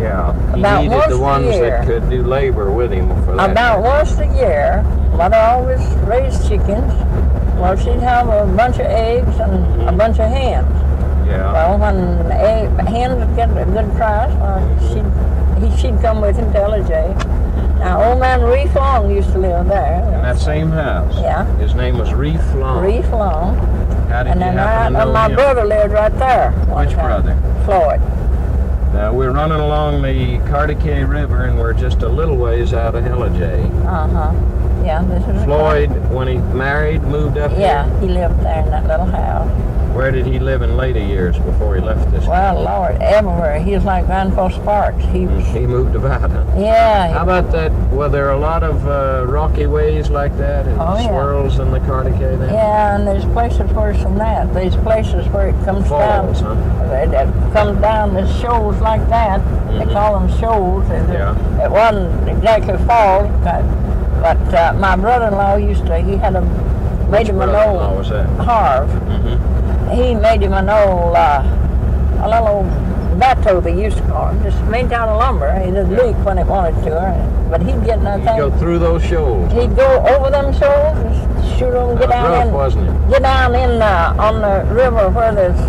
Yeah, he About needed once the a ones year. that could do labor with him for that. About once a year, Mother always raised chickens. Well, she'd have a bunch of eggs and a bunch of hens. Yeah. Well, when the hens would get a good price, she'd come with him to LJ. Now, old man Reef Long used to live there. In that same house? Yeah. His name was Reef Long. Reef Long. How did And you then happen to know my him? brother lived right there. one Which time. brother? Floyd. Now, we're running along the Cartier River, and we're just a little ways out of Heliday. Uh-huh. Yeah, this is Floyd, when he married, moved up Yeah, here? he lived there in that little house. Where did he live in later years before he left this? Well, Lord, everywhere. He was like Grandpa Sparks. He was, He moved about, huh? yeah. How about that? Were there a lot of rocky ways like that and Oh, yeah. swirls in the Cartier then? Yeah, and there's places worse than that. There's places where it comes Falls, down. huh? It comes down, there's shoals like that. They call them shoals. Yeah. It wasn't exactly falls, but my brother-in-law he had made him an Brother-in-law old was that? Harv. Mm-hmm. He made him an old, a little bateau they used to call it, just made down of lumber. It'd leak when it wanted to, but he'd get You nothing. go through those shoals. He'd go over them shoals and shoot them, get That was rough, down in, wasn't it? get down in on the river where there's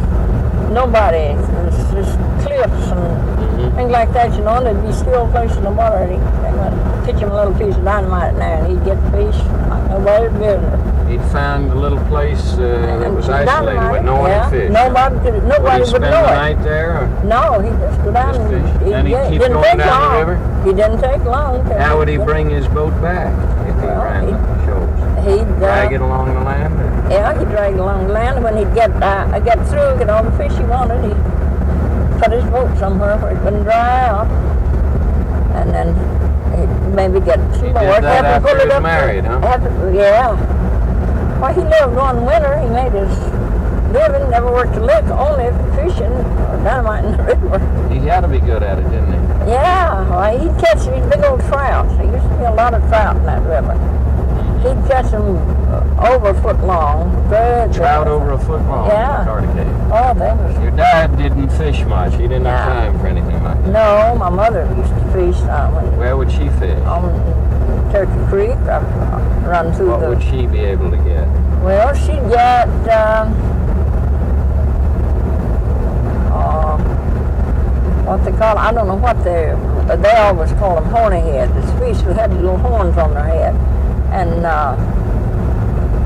nobody. There's just cliffs and things like that, you know, and there'd be still places in the water. And he'd pitch him a little piece of dynamite in there, and he'd get fish like nobody's business. He'd found a little place that was isolated with no one to fish. Nobody Would he would spend know the it. night there? Or? No, he'd just go down Just and fish. Then he'd keep didn't going take down the long. river? He didn't take long. How would he bring his boat back if he Well, ran the shoals? He'd Drag it along the land? Or? Yeah, he'd drag along the land. When he'd get through, get all the fish he wanted, he'd put his boat somewhere where it wouldn't dry out, and then he'd maybe get some He more. did that Have to after pull he it was up married, huh? Yeah. Well, he lived one winter. He made his living, never worked a lick, only fishing or dynamite in the river. He had to be good at it, didn't he? Yeah, well, he'd catch these big old trouts. There used to be a lot of trout in that river. He'd catch them over a foot long. Good. Trout over a foot long Yeah. in Carter Cave. Oh, they was. Your dad didn't fish much. He didn't have Nah. time for anything like that. No, my mother used to fish Where would she fish? on Turkey Creek. I run through What the. would she be able to get? Well, she'd get. What they call, I don't know what they always call them, horny heads. It's fish that had little horns on their head. And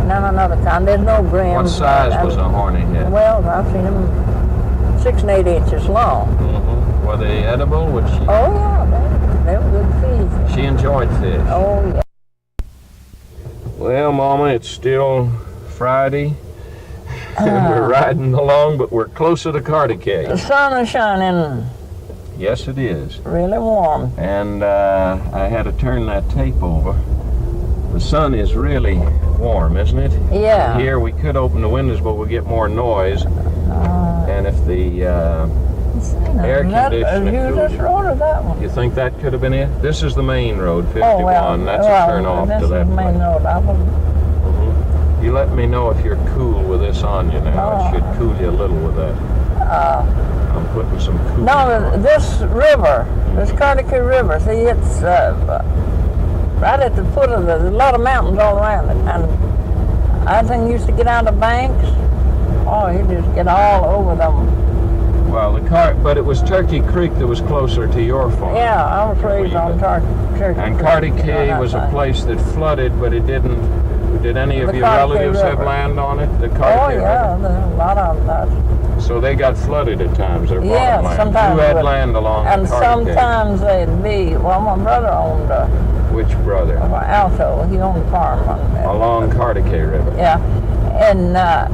then another kind, there's no brim. What size was a horny head? Well, I've seen them 6 and 8 inches long. Mm-hmm. Were they edible? Would she? Oh yeah, they were good fish. She enjoyed fish. Oh yeah. Well, Mama, it's still Friday, and we're riding along, but we're closer to Carter The Cave. sun is shining Yes, it is. really warm. And I had to turn that tape over. The sun is really warm, isn't it? Yeah. Here we could open the windows, but we'll get more noise. And if the air conditioner You cools just you. rode of that one. You think that could have been it? This is the main road, 51. Oh well. That's well, a turn off this to that is the main place. road. I was. Mhm. You let me know if you're cool with this on you now. Oh. It should cool you a little with that. I'm putting some cool. No, this river, this Carter Cave River, see, it's right at the foot of there's a lot of mountains all around it. And I think used to get out of banks. Oh, you just get all over them. Well, but it was Turkey Creek that was closer to your farm. Yeah, I was raised on Turkey And Creek, Carter you know, Cave that was a side. place that flooded, but it didn't. Did any of The your Carter Cave relatives have River. land on it? The Oh Carter Cave yeah, River? there's a lot of them. So they got flooded at times. Their Yeah, bottom land. sometimes. Who had but- land along And the Carter Cave? sometimes they'd be. Well, my brother owned Which brother? Alto. He owned a farm on it. Along Carter Cave River. Yeah, and at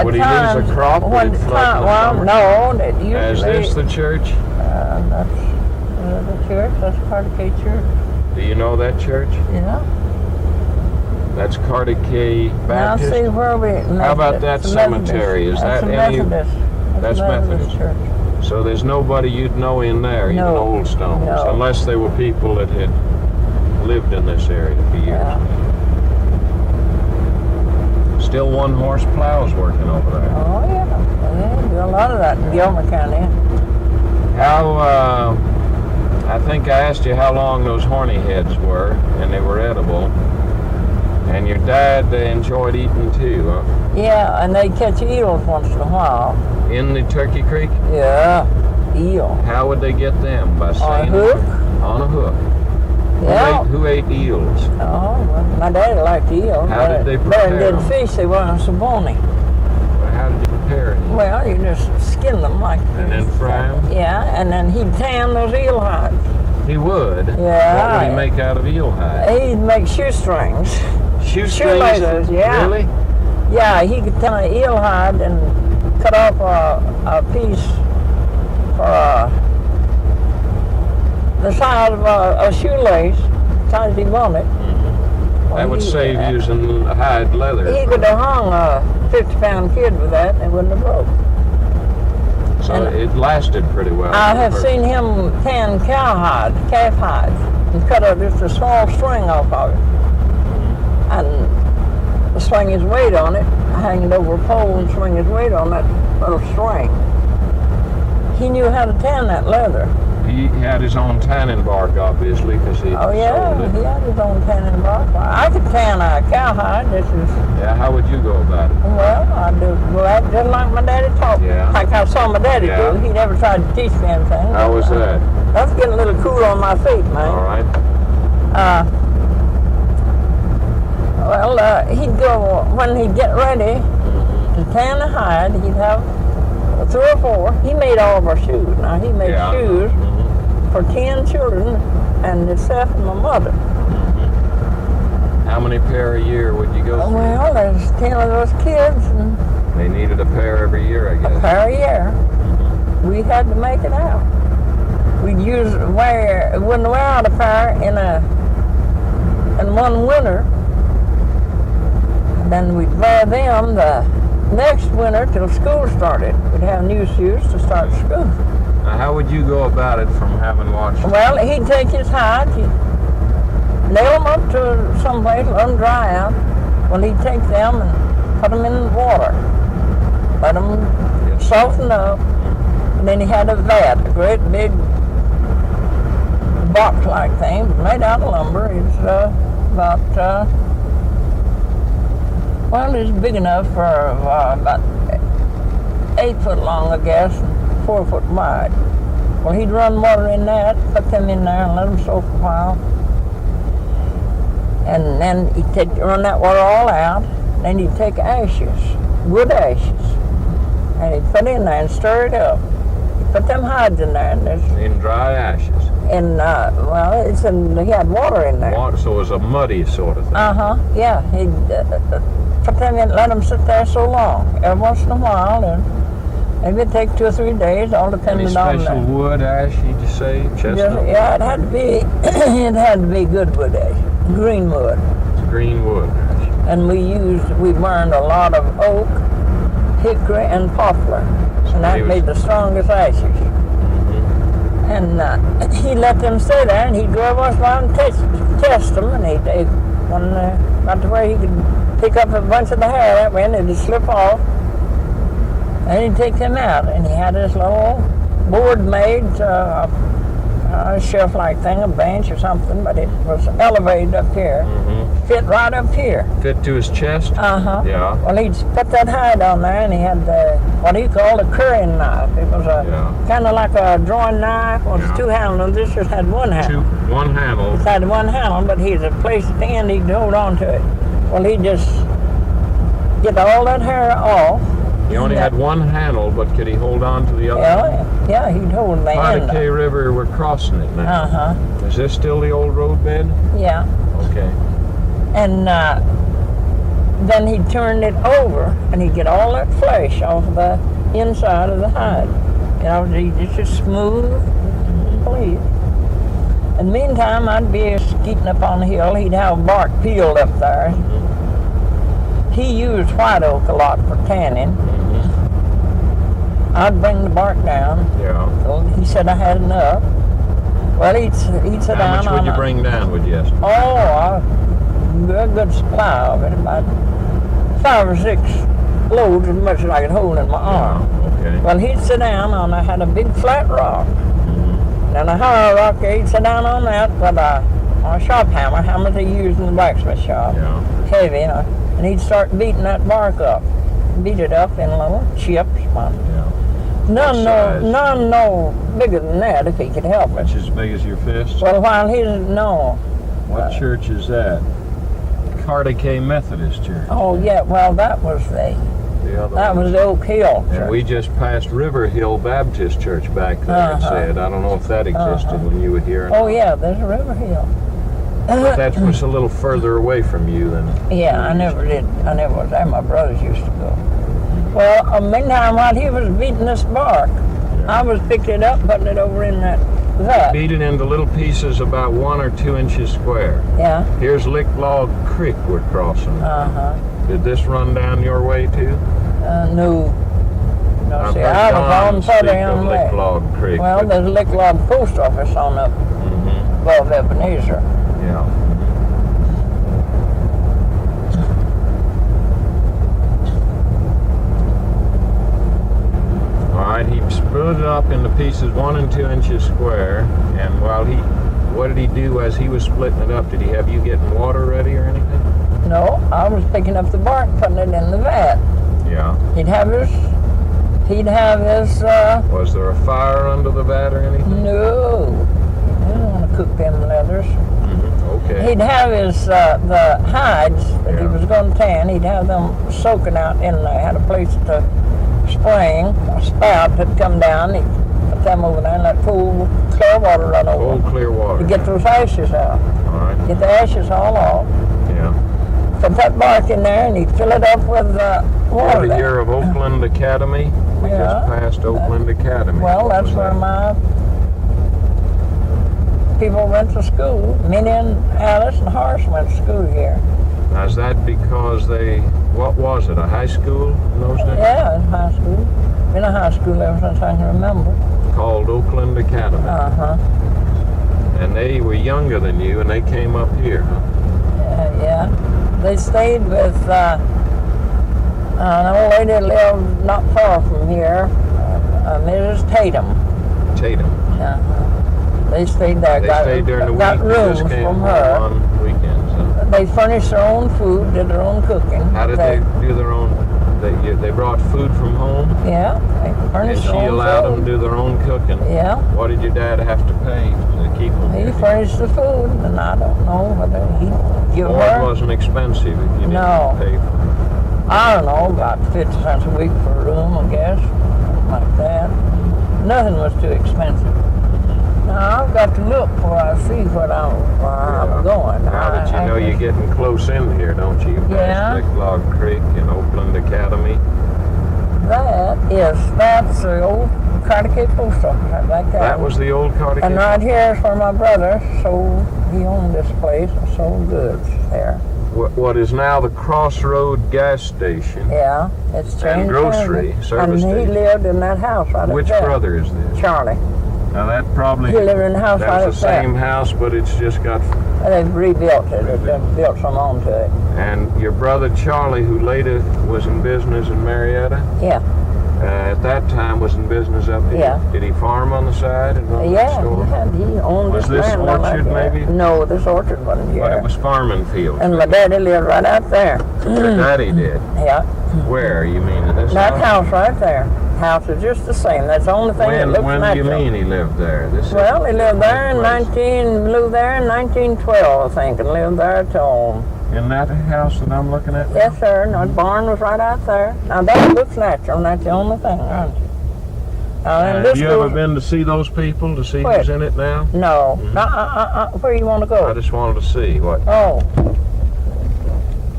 Would he lose a times, crop? Would when it flood in the well, summer? no, it usually. Is this the church? That's the church. That's Carter Cave Church. Do you know that church? Yeah. That's Carter Cave Now Baptist. see where we. How about that It's a cemetery? Methodist. Is That's that a any- Methodist. That's a Methodist. Church. So there's nobody you'd know in there, even No. Old Stones, No. unless they were people that had lived in this area for years. Yeah. Still one-horse plows working over there. Oh yeah. They do a lot of that in Gilmer County. How, I think I asked you how long those horny heads were, and they were edible. And your dad, they enjoyed eating too, huh? Yeah, and they catch eels once in a while. In the Turkey Creek? Yeah, eel. How would they get them? By On a saying hook? On a hook. Yeah. Who ate eels? Oh, well, my daddy liked eel. How did they But prepare it did them? fish, they weren't so bony. How did you prepare it? Well, you just skin them like And then fry them? Yeah, and then he'd tan those eel hides. He would? Yeah. What would he make out of eel hide? He'd make shoestrings. Shoestrings? Shoelaces, yeah. Really? Yeah, he could tan an eel hide and cut off a piece for the size of a shoelace, size he wanted. Well, That would he- save using hide leather. He could have hung a 50-pound kid with that and it wouldn't have broke. So and it lasted pretty well. I have seen him tan calf hides, and cut just a small string off of it. And swing his weight on it, hang it over a pole and swing his weight on that little string. he knew how to tan that leather. He had his own tanning bark, obviously, because he Oh yeah, sold it. he had his own tanning bark. I could tan a cowhide. This is Yeah, how would you go about it? well, I do well, just like my daddy taught me. Yeah. Like I saw my daddy Yeah. do. He never tried to teach me anything. How was that? That's getting a little cool on my feet, man. All right. He'd go when he'd get ready to tan the hide. He'd have 3 or 4. He made all of our shoes. Now he made Yeah. shoes for 10 children and himself and my mother. How many pair a year would you go through? Well, there's 10 of those kids and They needed a pair every year, I a guess. pair a year. We had to make it out. We'd wouldn't wear out a pair in one winter. Then we'd wear them the next winter till school started. We'd have new shoes to start school. Now, how would you go about it from having watched? Well, he'd take his hide, he'd nail them up to someplace, let them dry out. Well, he'd take them and put them in the water, let them soften up, and then he had a vat, a great big box-like thing, made out of lumber. It's it's big enough for about 8 foot long, I guess, and 4 foot wide. Well, he'd run water in that, put them in there, and let them soak a while. And then he'd run that water all out. Then he'd take ashes, wood ashes, and he'd put in there and stir it up. He'd put them hides in there, and In dry ashes. he had water in there. Water, so it was a muddy sort of thing. Yeah. He'd put them in, let them sit there so long. Every once in a while, and maybe it'd take 2 or 3 days, all Any depending on special the. wood ash, you just say? Chestnut? Yeah, it had to be. It had to be good wood ash, green wood, It's green wood ash. and we burned a lot of oak, hickory, and poplar, and that made the strongest ashes. And he'd let them stay there, and he'd go every once in a while and test them, and when got to where he could pick up a bunch of the hair that way, and it'd slip off, and he'd take them out, and he had this little board made, a shelf-like thing, a bench or something, but it was elevated up here, fit right up here. Fit to his chest? Yeah. Well, he'd put that hide on there, and he had what he called a currying knife. It was kind of like a drawing knife. Well, it's 2 handles. This just had 1 handle. One handle. It had 1 handle, but he had a place at the end he could hold on to it. Well, he'd just get all that hair off. He only had 1 handle, but could he hold on to the other? Yeah, he'd hold the end. Potomac River, we're crossing it now. Is this still the old roadbed? Yeah. Okay. And then he'd turn it over, and he'd get all that flesh off the inside of the hide. It's just smooth and clean. And meantime, I'd be skeeting up on the hill. He'd have bark peeled up there. He used white oak a lot for tanning. I'd bring the bark down. Yeah. So he said I had enough. Well, he'd sit down. How much would you bring down, would you estimate? A good supply of it, about 5 or 6 loads, as much as I could hold in my arm. Okay. Well, he'd sit down on, I had a big flat rock. And a hard rock, he'd sit down on that with a shop hammer they used in the blacksmith shop. Yeah. Heavy, and he'd start beating that bark up. Beat it up in little chips. Yeah. None no bigger than that if he could help it. Much as big as your fist? Well, while he didn't know. What church is that? Cardiac Methodist Church. Oh yeah, well that was The other that one. was the Oak Hill Church. And we just passed River Hill Baptist Church back there, it said. I don't know if that existed when you were here. Oh yeah, there's a River Hill. But that was a little further away from you than... Yeah, I never was there. My brothers used to go. Well, meantime, while he was beating this bark, I was picking it up, putting it over in that vat. Beat it into little pieces about 1 or 2 inches square. Yeah. Here's Lick Log Creek we're crossing. Did this run down your way too? No. No, I've see, heard I was Don on further speak of on Lick that. Log Creek. Well, but- there's a Lick Log post office on up above Ebenezer. Yeah. All right, he split it up into pieces 1 and 2 inches square, and what did he do as he was splitting it up? Did he have you getting water ready or anything? No, I was picking up the bark, putting it in the vat. Yeah. He'd have his, Was there a fire under the vat or anything? no, he didn't want to cook them leathers. Okay. He'd have his, the hides that he Yeah. was going to tan, he'd have them soaking out in there. Had a place to spring, a spout that'd come down, he'd put them over there and let cool, clear water run over Cold, them clear water. to get those ashes out. All right. Get the ashes all off. Yeah. Put that bark in there and he'd fill it up with water. Did you there. hear of Oakland Academy? We Yeah. just passed Oakland Academy. Well, What that's was where that? my people went to school. Minnie and Alice and Horace went to school here. Now, is that because what was it, a high school in those days? Yeah, in high school. Been in high school ever since I can remember. Called Oakland Academy. Uh-huh. And they were younger than you, and they came up here, huh? Yeah. They stayed with an old lady that lived not far from here, Mrs. Tatum. Tatum. They stayed there. They got, stayed during the week. got They rooms just came from home her. on weekends. Huh? They furnished their own food, did their own cooking. How did they do their own? They brought food from home, Yeah, they and furnished she their own allowed them food. to do their own cooking. Yeah, What did your dad have to pay to keep them he here? furnished the food, and I don't know whether he'd give Board her. wasn't expensive if you didn't No. pay for it. I don't know, about 50 cents a week for a room, I guess, something like that. Nothing was too expensive. Now I've got to look before I see where I'm going. Now that you know you're getting close in here, don't you? Yeah. Past Big Log Creek and Oakland Academy. That's the old Carter Cape post office, right back there. That was the old Carter And Cape? right here is where my brother sold, he owned this place and sold goods there. What is now the Crossroad gas station. Yeah, it's changed. grocery hands. service And he station. lived in that house right Which up there. brother is this? Charlie. Now that probably, He lived in the house right up that's the there. same house, but it's just got, They've rebuilt it. They've built some onto it. and your brother Charlie, who later was in business in Marietta, Yeah, at that time was in business up here. Yeah. Did he farm on the side and run that yeah. store? He owned Was this this land down orchard, there. maybe? No, this orchard wasn't But here. it was farming fields. And my daddy lived right out there. Your daddy did. Yeah, Where? You mean in this that house? house right there. House is just the same. That's the only thing that looks When do you natural. mean he lived there? This Well, he isn't lived there in place. 1912, I think, and lived there till. In that house that I'm looking at? Yes, sir. And the barn was right out there. Now that looks natural, and that's the only thing, aren't it? And Have this you ever goes- been to see those people, to see Where? who's in it now? No. Where you want to I go? just wanted to see. What Oh,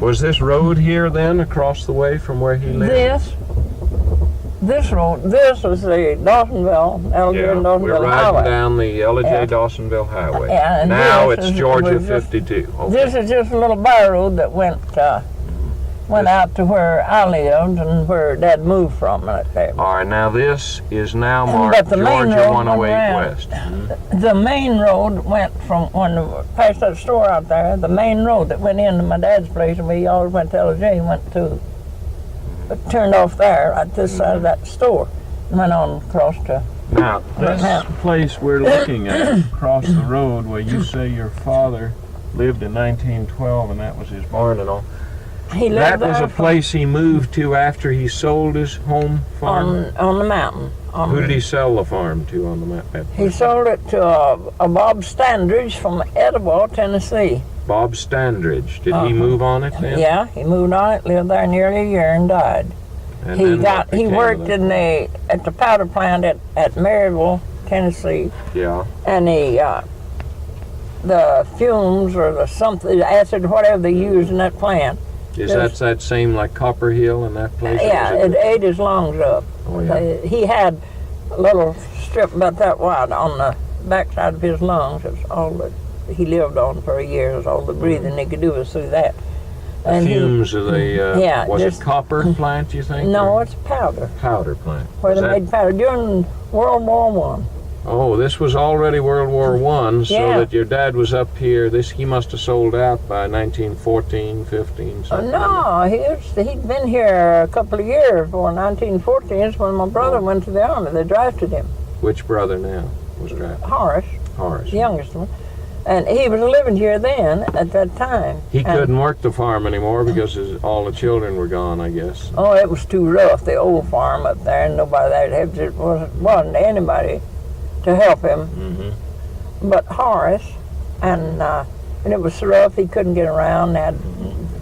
was this road here then, across the way from where he lived? this road. This was the Dawsonville, Elgin Yeah, Dawsonville we're riding Highway. down the L.J. Yeah. Dawsonville Highway. Yeah, and Now this it's is- Georgia was just- 52. Okay. This is just a little by road that went out to where I lived and where Dad moved from right there. All right, now this is now But marked the main Georgia road 108 went around. West. The main road went from past that store out there. The main road that went into my dad's place, and we always went to LJ, went to, turned off there at this side of that store, and went on across to. Now, this place we're looking at across the road where you say your father lived in 1912 and that was his barn and all. He lived That was there a place he moved to after he sold his home farm? on the mountain. Who did he sell the farm to on the map? He sold it to a Bob Standridge from Etowah, Tennessee. Bob Standridge. Did he move on it then? Yeah, he moved on it, lived there nearly a year, and died. And then what He became worked of it? at the powder plant at Maryville, Tennessee, Yeah. and the fumes or the something, the acid, whatever they used in that plant. Is that same like Copper Hill in that place? or Yeah, was it ate his lungs up. Oh, yeah. He had a little strip about that wide on the backside of his lungs. It's all that he lived on for a year. It was all the breathing he could do was through that. The And fumes of the, yeah, was just- it copper plant, you think? No, or it's powder. powder plant. Where Was they that- made powder during World War One. Oh, this was already World War I, so Yeah. that your dad was up here. He must have sold out by 1914, 15, something. No, he'd been here a couple of years before 1914 is when my brother went to the army. They drafted him. Which brother now was drafted? Horace, Horace. the youngest one. And he was living here then, at that time. He And- couldn't work the farm anymore because all the children were gone, I guess. Oh, it was too rough, the old farm up there, and nobody there wasn't anybody to help him Mm-hmm. but Horace. And it was so rough he couldn't get around, had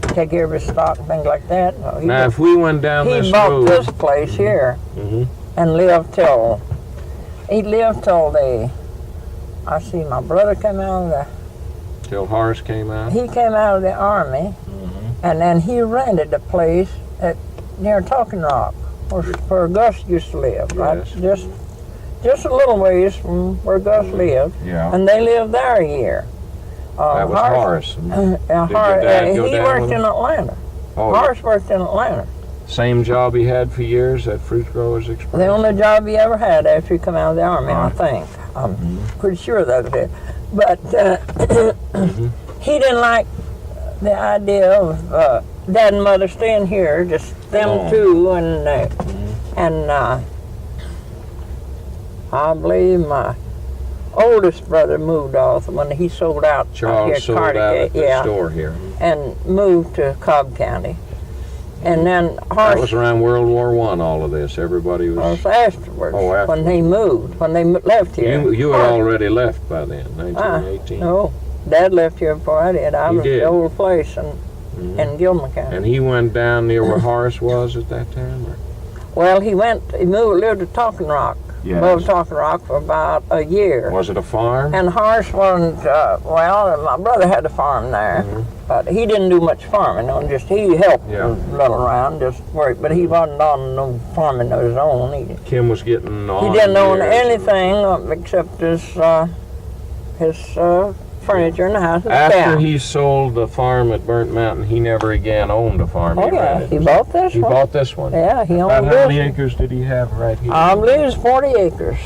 to take care of his stock and things like that. So Now, if we went down he this bought road... this place here Mhm. and he lived till I see my brother came out of Till Horace came out? he came out of the army, and then he rented a place near Talking Rock, where Gus used to live, right? Yes. Just a little ways from where Gus lived, Yeah. and they lived there a year. That was Horace. Did your dad go he down worked with in him? Atlanta. Oh, Horace worked in Atlanta. same job he had for years at Fruit Growers Express? The only job he ever had after he come out of the army, I Right. think. I'm pretty sure that was it. But he didn't like the idea of Dad and Mother staying here, just them Oh. two, and I believe my oldest brother moved off when he sold out here Charles at sold out Cardigate, at the yeah, store here. and moved to Cobb County. And then That Horace was around World War I, all of this. Everybody was... was afterwards, Oh, afterwards. when he moved, when they left here. You had already left by then, 1918. No, Dad left here before I did. I He was did. the old place in Mhm. Gilman County. And he went down near where Horace was at that time? Or? Well, he lived at Talking Rock, Yes. above Talking Rock for about a year. Was it a farm? And Horace wasn't, my brother had a farm there, but he didn't do much farming. He helped Yeah. a little around, just work, but he wasn't on no farming of his own. Kim was getting on. He didn't own years. anything except his furniture in the house. His After cow. he sold the farm at Burnt Mountain, he never again owned a farm. Oh He yeah, rented. he bought this He one. bought this one. Yeah, he About owned how many this. acres did he have right here? I believe it's 40 acres.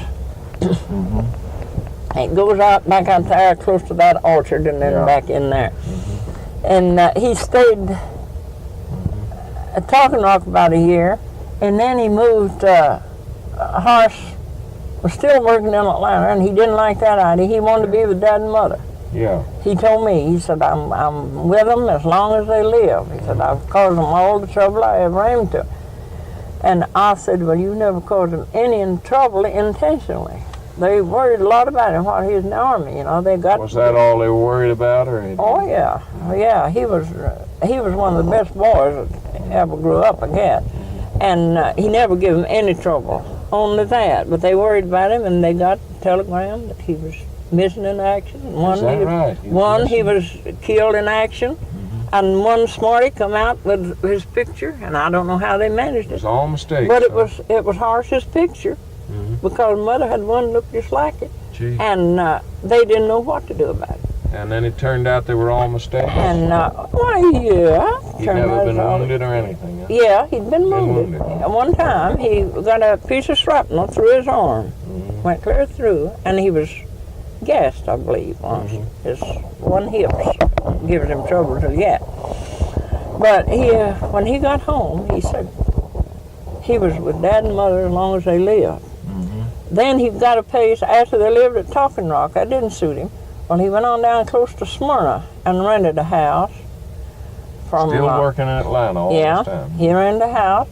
It goes out back out there close to that orchard and then Yeah. back in there. And he stayed at Talking Rock about a year, and then he moved. Horace was still working in Atlanta, and he didn't like that idea. He wanted to be with Dad and Mother. Yeah. He told me, he said, I'm with them as long as they live. He said, I've caused them all the trouble I ever aimed to. And I said, well, you never caused them any trouble intentionally. They worried a lot about him while he was in the army, you know. They got. Was that all they were worried about, or? Oh yeah, yeah. He was one of the best boys that ever grew up, I guess. And he never gave them any trouble. Only that, but they worried about him, and they got a telegram that he was missing in action. Is that right? He was killed in action, and one smarty come out with his picture, and I don't know how they managed It was it. all mistakes. But it huh? was Horace's picture, because Mother had one look just like it, Gee. and they didn't know what to do about it. And then it turned out they were all mistakes. And why, yeah, He'd turned never out been all- wounded or anything. Huh? Yeah, he'd been wounded. wounded. At one time, he got a piece of shrapnel through his arm, went clear through, and he was gassed, I believe, once. His one hip gives him trouble to get. But he, when he got home, he said he was with Dad and Mother as long as they lived. Then he got a place after they lived at Talking Rock. That didn't suit him. Well, he went on down close to Smyrna and rented a house from. Still working in Atlanta all Yeah, this time. he rented a house.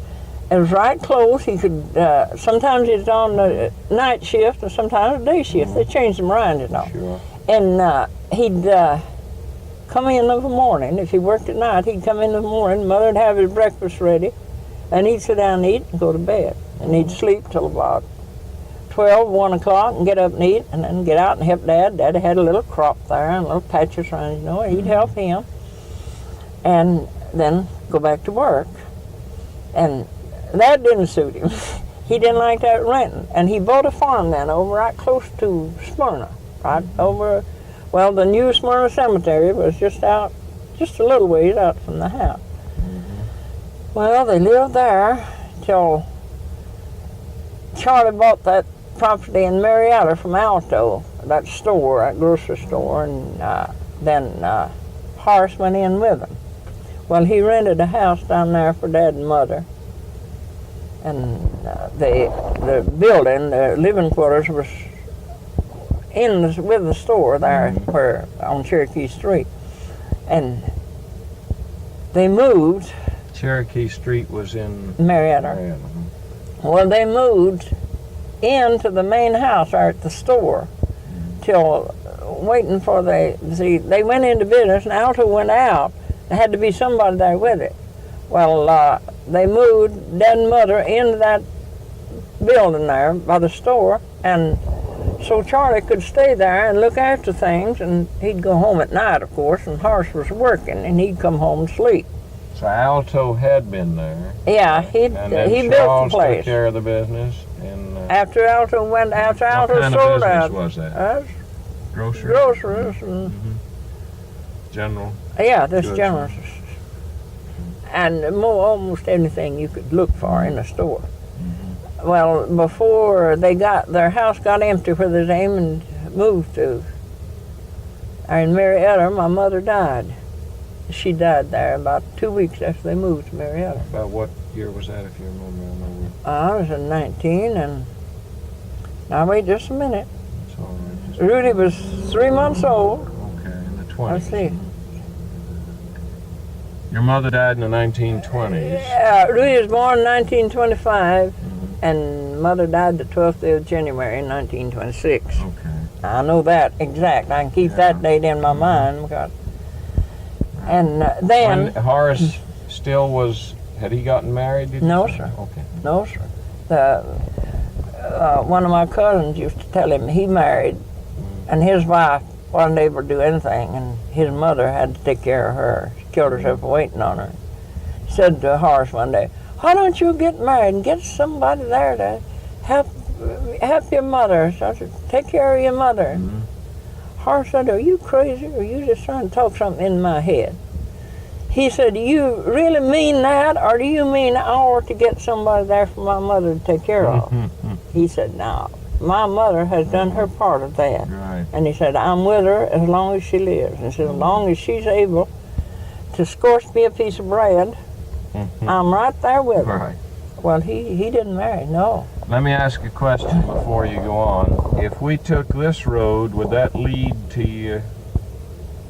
It was right close. He could. Sometimes he was on the night shift and sometimes the day shift. They changed him around, you know. Sure. And he'd come in of the morning. If he worked at night, he'd come in the morning. Mother'd have his breakfast ready, and he'd sit down and eat and go to bed. And he'd sleep till about 12, 1 o'clock, and get up and eat, and then get out and help Dad. Dad had a little crop there and little patches around, you know, and he'd help him. And then go back to work. And that didn't suit him. He didn't like that renting. And he bought a farm then over right close to Smyrna, right over, well, the new Smyrna Cemetery was just a little ways out from the house. Well, they lived there till Charlie bought that property in Marietta from Alto, that store, that grocery store, and then Horace went in with him. Well, he rented a house down there for Dad and Mother, and the building, the living quarters, was with the store there where on Cherokee Street, and they moved. Cherokee Street was in Marietta. Well, they moved into the main house or at the store till waiting for they went into business, and Alto went out. There had to be somebody there with it. Well, they moved Dad and Mother into that building there by the store, and so Charlie could stay there and look after things, and he'd go home at night, of course, and Horace was working, and he'd come home and sleep. So Alto had been there. Yeah, he built the place. Took care of the business. And after Alto what sold kind of out. business was that? Groceries. Groceries and General. yeah, this goods. general, and almost anything you could look for in a store. Well, before their house got empty where they came and moved to, in Marietta, my mother died. She died there about 2 weeks after they moved to Marietta. About what year was that, if you remember? I was in 19, and now wait just a minute. It's all right. Rudy was 3 months old. Okay, in the 20s. Let's see. Your mother died in the 1920s. Yeah, Rudy was born in 1925, and Mother died the 12th day of January in 1926. Okay. I know that exact. I can keep that date in my mind. Because, and then... When Horace still was... Had he gotten married? No, sir. Okay. No, sir. One of my cousins used to tell him he married, and his wife wasn't able to do anything, and his mother had to take care of her. She killed herself waiting on her. He said to Horace one day, "Why don't you get married and get somebody there to help your mother? So take care of your mother." Horace said, "Are you crazy, or are you just trying to talk something in my head?" He said, "Do you really mean that, or do you mean I ought to get somebody there for my mother to take care of?" He said, "No, my mother has done her part of that." Right. And he said, "I'm with her as long as she lives." And he said, "As long as she's able to scorch me a piece of bread, I'm right there with her." Right. Well, he didn't marry, no. Let me ask a question before you go on. If we took this road, would that lead to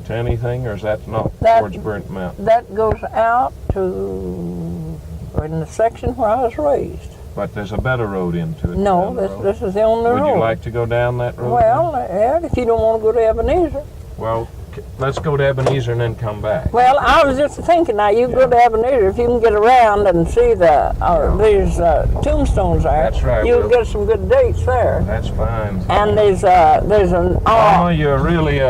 anything, or is that not towards Burnt Mountain? That goes out to in the section where I was raised. But there's a better road into it. No, this is the only road. Would you like to go down that road? Well, yeah, if you don't want to go to Ebenezer. Well, let's go to Ebenezer and then come back. Well, I was just thinking now, you go to Ebenezer, if you can get around and see these tombstones there, That's right. you'll get some good dates there. That's fine. And there's an... Oh, you're really,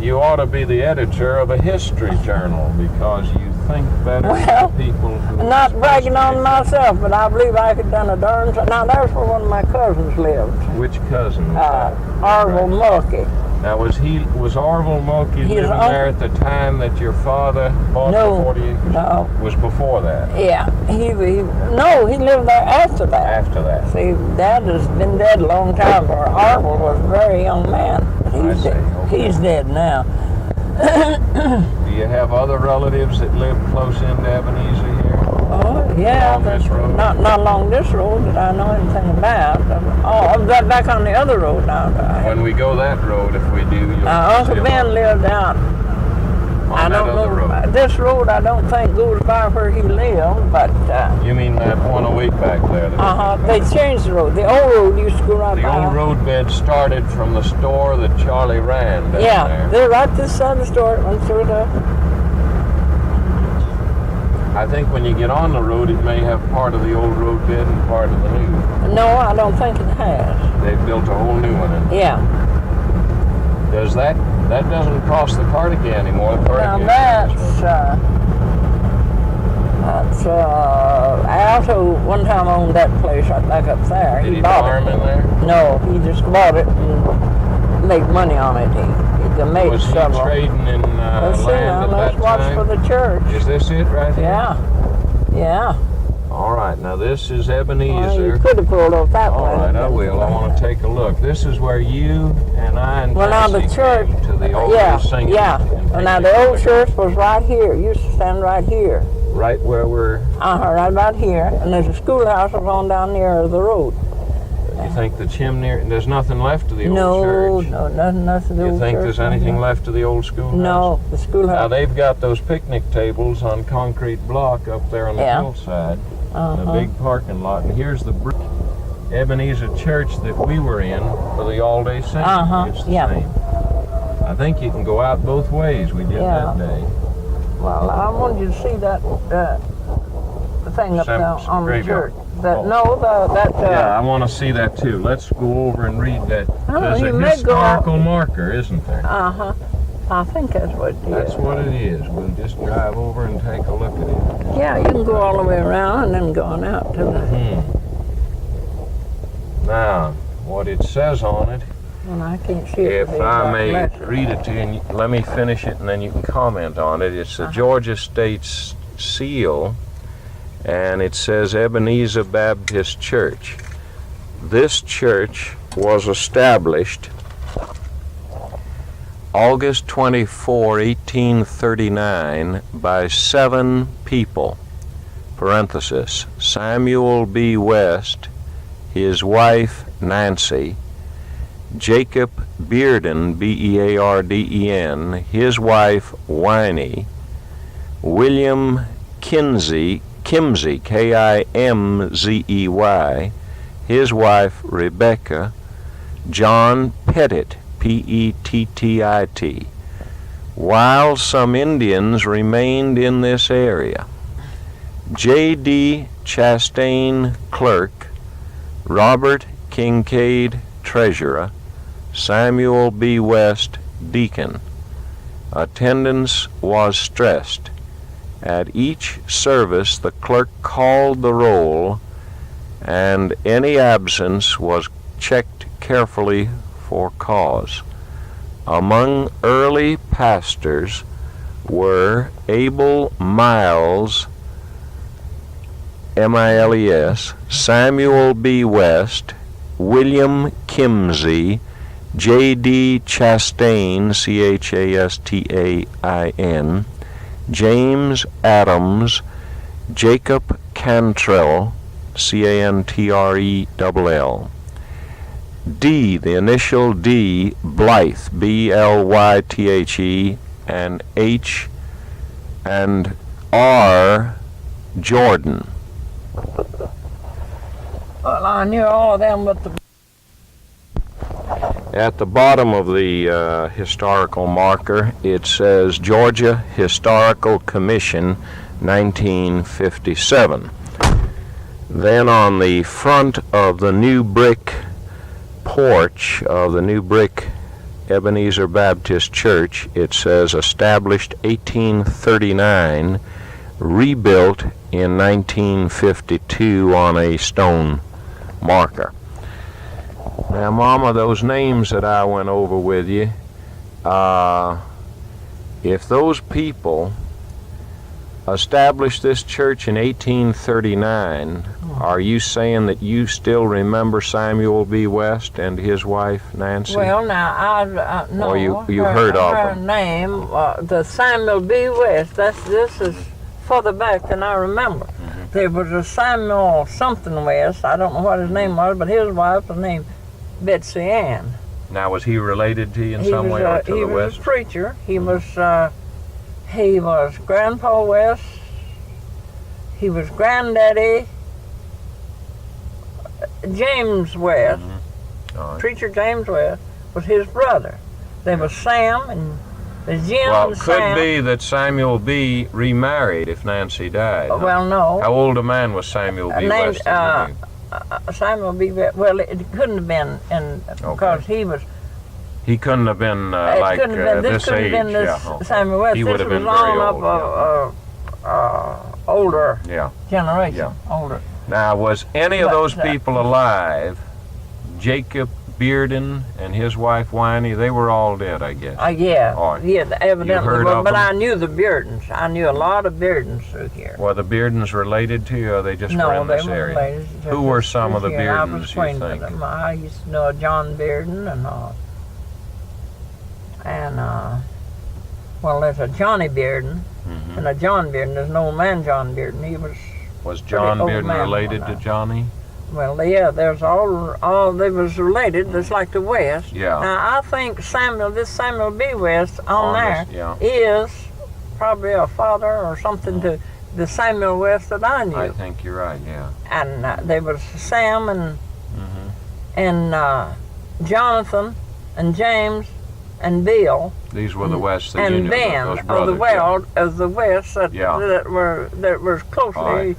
you ought to be the editor of a history journal because you think better than people who... Not bragging on myself, but I believe I could done a darn... Now, there's where one of my cousins lived. Which cousin? Orville Mulkey. Now, was Orville Mulkey living there at the time that your father bought the 40 acres? No. Was before that? Yeah. He lived there after that. After that. See, Dad has been dead a long time, or Orville was a very young man. He's dead now. Do you have other relatives that live close into Ebenezer here? Oh, yeah. Along this road? Not along this road that I know anything about. Back on the other road now. When we go that road, if we do, you'll Uncle Ben lived out. I don't know. Road. This road I don't think goes by where he lived, but... You mean that 108 back there? They changed the road. The old road used to go right by. The old road bed started from the store that Charlie ran down there. They're right this side of the store. It went through the... I think when you get on the road, it may have part of the old road bed and part of the new. No, I don't think it has. They've built a whole new one in. Yeah. Does that doesn't cross the Cardigan anymore? Now that's Alto one time owned that place right back up there. Did he farm in there? No, he just bought it and made money on it. He made Was he several. trading in land at that Let's watch time? for the church. Is this it right here? Yeah. All right, now this is Well, Ebenezer. you could have pulled off that way. All right, I will. I want to take a look. This is where you and I and Well, now the Cassie church, came to the old singing. yeah. Well, now the old church was right here. You used to stand right here. Right where we're... Right about here. And there's a schoolhouse on down near the road. You think the chimney... There's nothing left of the old church? No, nothing. You think there's anything left of the old schoolhouse? No, the Now, schoolhouse. they've got those picnic tables on concrete block up there on the hillside. In a big parking lot. And here's the Ebenezer church that we were in for the all-day singing. It's the same. I think you can go out both ways. We did that day. Well, I wanted you to see that thing up there on the church. Yeah, I want to see that too. Let's go over and read that. There's a historical marker, isn't there? I think that's what it is. That's what it is. We'll just drive over and take a look at it. Yeah, you can go all the way around and then go on out to the... Now, what it says on it, Well, I can't see it. if I may read it to you, and let me finish it and then you can comment on it. It's the Georgia State's seal, and it says Ebenezer Baptist Church. This church was established August 24, 1839 by 7 people, parenthesis, Samuel B. West, his wife Nancy, Jacob Bearden, Bearden, his wife Winnie, William Kimsey, Kimzey, his wife Rebecca, John Pettit, Pettit, while some Indians remained in this area. J.D. Chastain, clerk, Robert Kincaid, treasurer, Samuel B. West, deacon. Attendance was stressed. At each service, the clerk called the roll, and any absence was checked carefully for cause. Among early pastors were Abel Miles, Miles, Samuel B. West, William Kimsey, J.D. Chastain, Chastain, James Adams, Jacob Cantrell, Cantrell, D, the initial D, Blythe, Blythe, and H and R, Jordan. Well, I knew all of them, but the... At the bottom of the historical marker, it says Georgia Historical Commission, 1957. Then on the front of the new brick porch of the new brick Ebenezer Baptist Church, it says established 1839, rebuilt in 1952 on a stone marker. Now, Mama, those names that I went over with you, if those people established this church in 1839, are you saying that you still remember Samuel B. West and his wife Nancy? Well, now, I no. Or you heard of her them? name, the Samuel B. West, this is further back than I remember. There was a Samuel something West, I don't know what his name was, but his wife was named Betsy Ann. Now, was he related to you in some way or to the West? He was a preacher. He was Grandpa West. He was Granddaddy James West. Right. Preacher James West was his brother. There was Sam and there's Jim Well, and it could Sam. be that Samuel B. remarried if Nancy died. Huh? Well, no. How old a man was Samuel B. West? Samuel B. West. Well, it couldn't have been, because he was. He couldn't have been This couldn't have been this Samuel West. He would have been this very was old. older Yeah. generation. Older. Now, was any of those people alive? Jacob Bearden and his wife Winey, they were all dead, I guess. Yeah, Oh, evidently. you heard of But them? I knew the Beardens. I knew a lot of Beardens through here. Were the Beardens related to you, or they just were in No, this they were area? related. Who were some of the I was Beardens, you acquainted with think? them. I used to know John Bearden and well, there's a Johnny Bearden Mhm. and a John Bearden. There's an old man, John Bearden. He was John old Bearden man related when to I- Johnny? Well, yeah, there's all they was related. That's like the West. Yeah. Now I think this Samuel B. West on there this, yeah. is probably a father or something to the Samuel West that I knew. I think you're right, yeah. And there was Sam and Mhm. Jonathan and James and Bill These were the Wests that you and knew, Ben those of brothers. the West of the West that Yeah. that was closely. Right.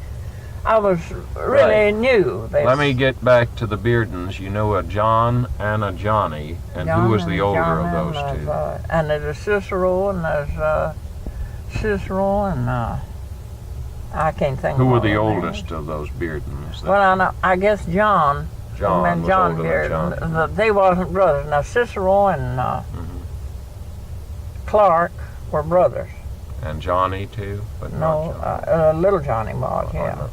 I was really new. Let me get back to the Beardens. You know a John and a Johnny, and who was the older of those two? And there's a Cicero and there's Cicero and I can't think. Who of were all the their oldest names. of those Beardens? Well, I guess John. John Man, was John older Bearden. than John. They wasn't brothers. Now Cicero and Clark were brothers. And Johnny too, but No, not Johnny. Little Johnny was, Oh, yeah. not-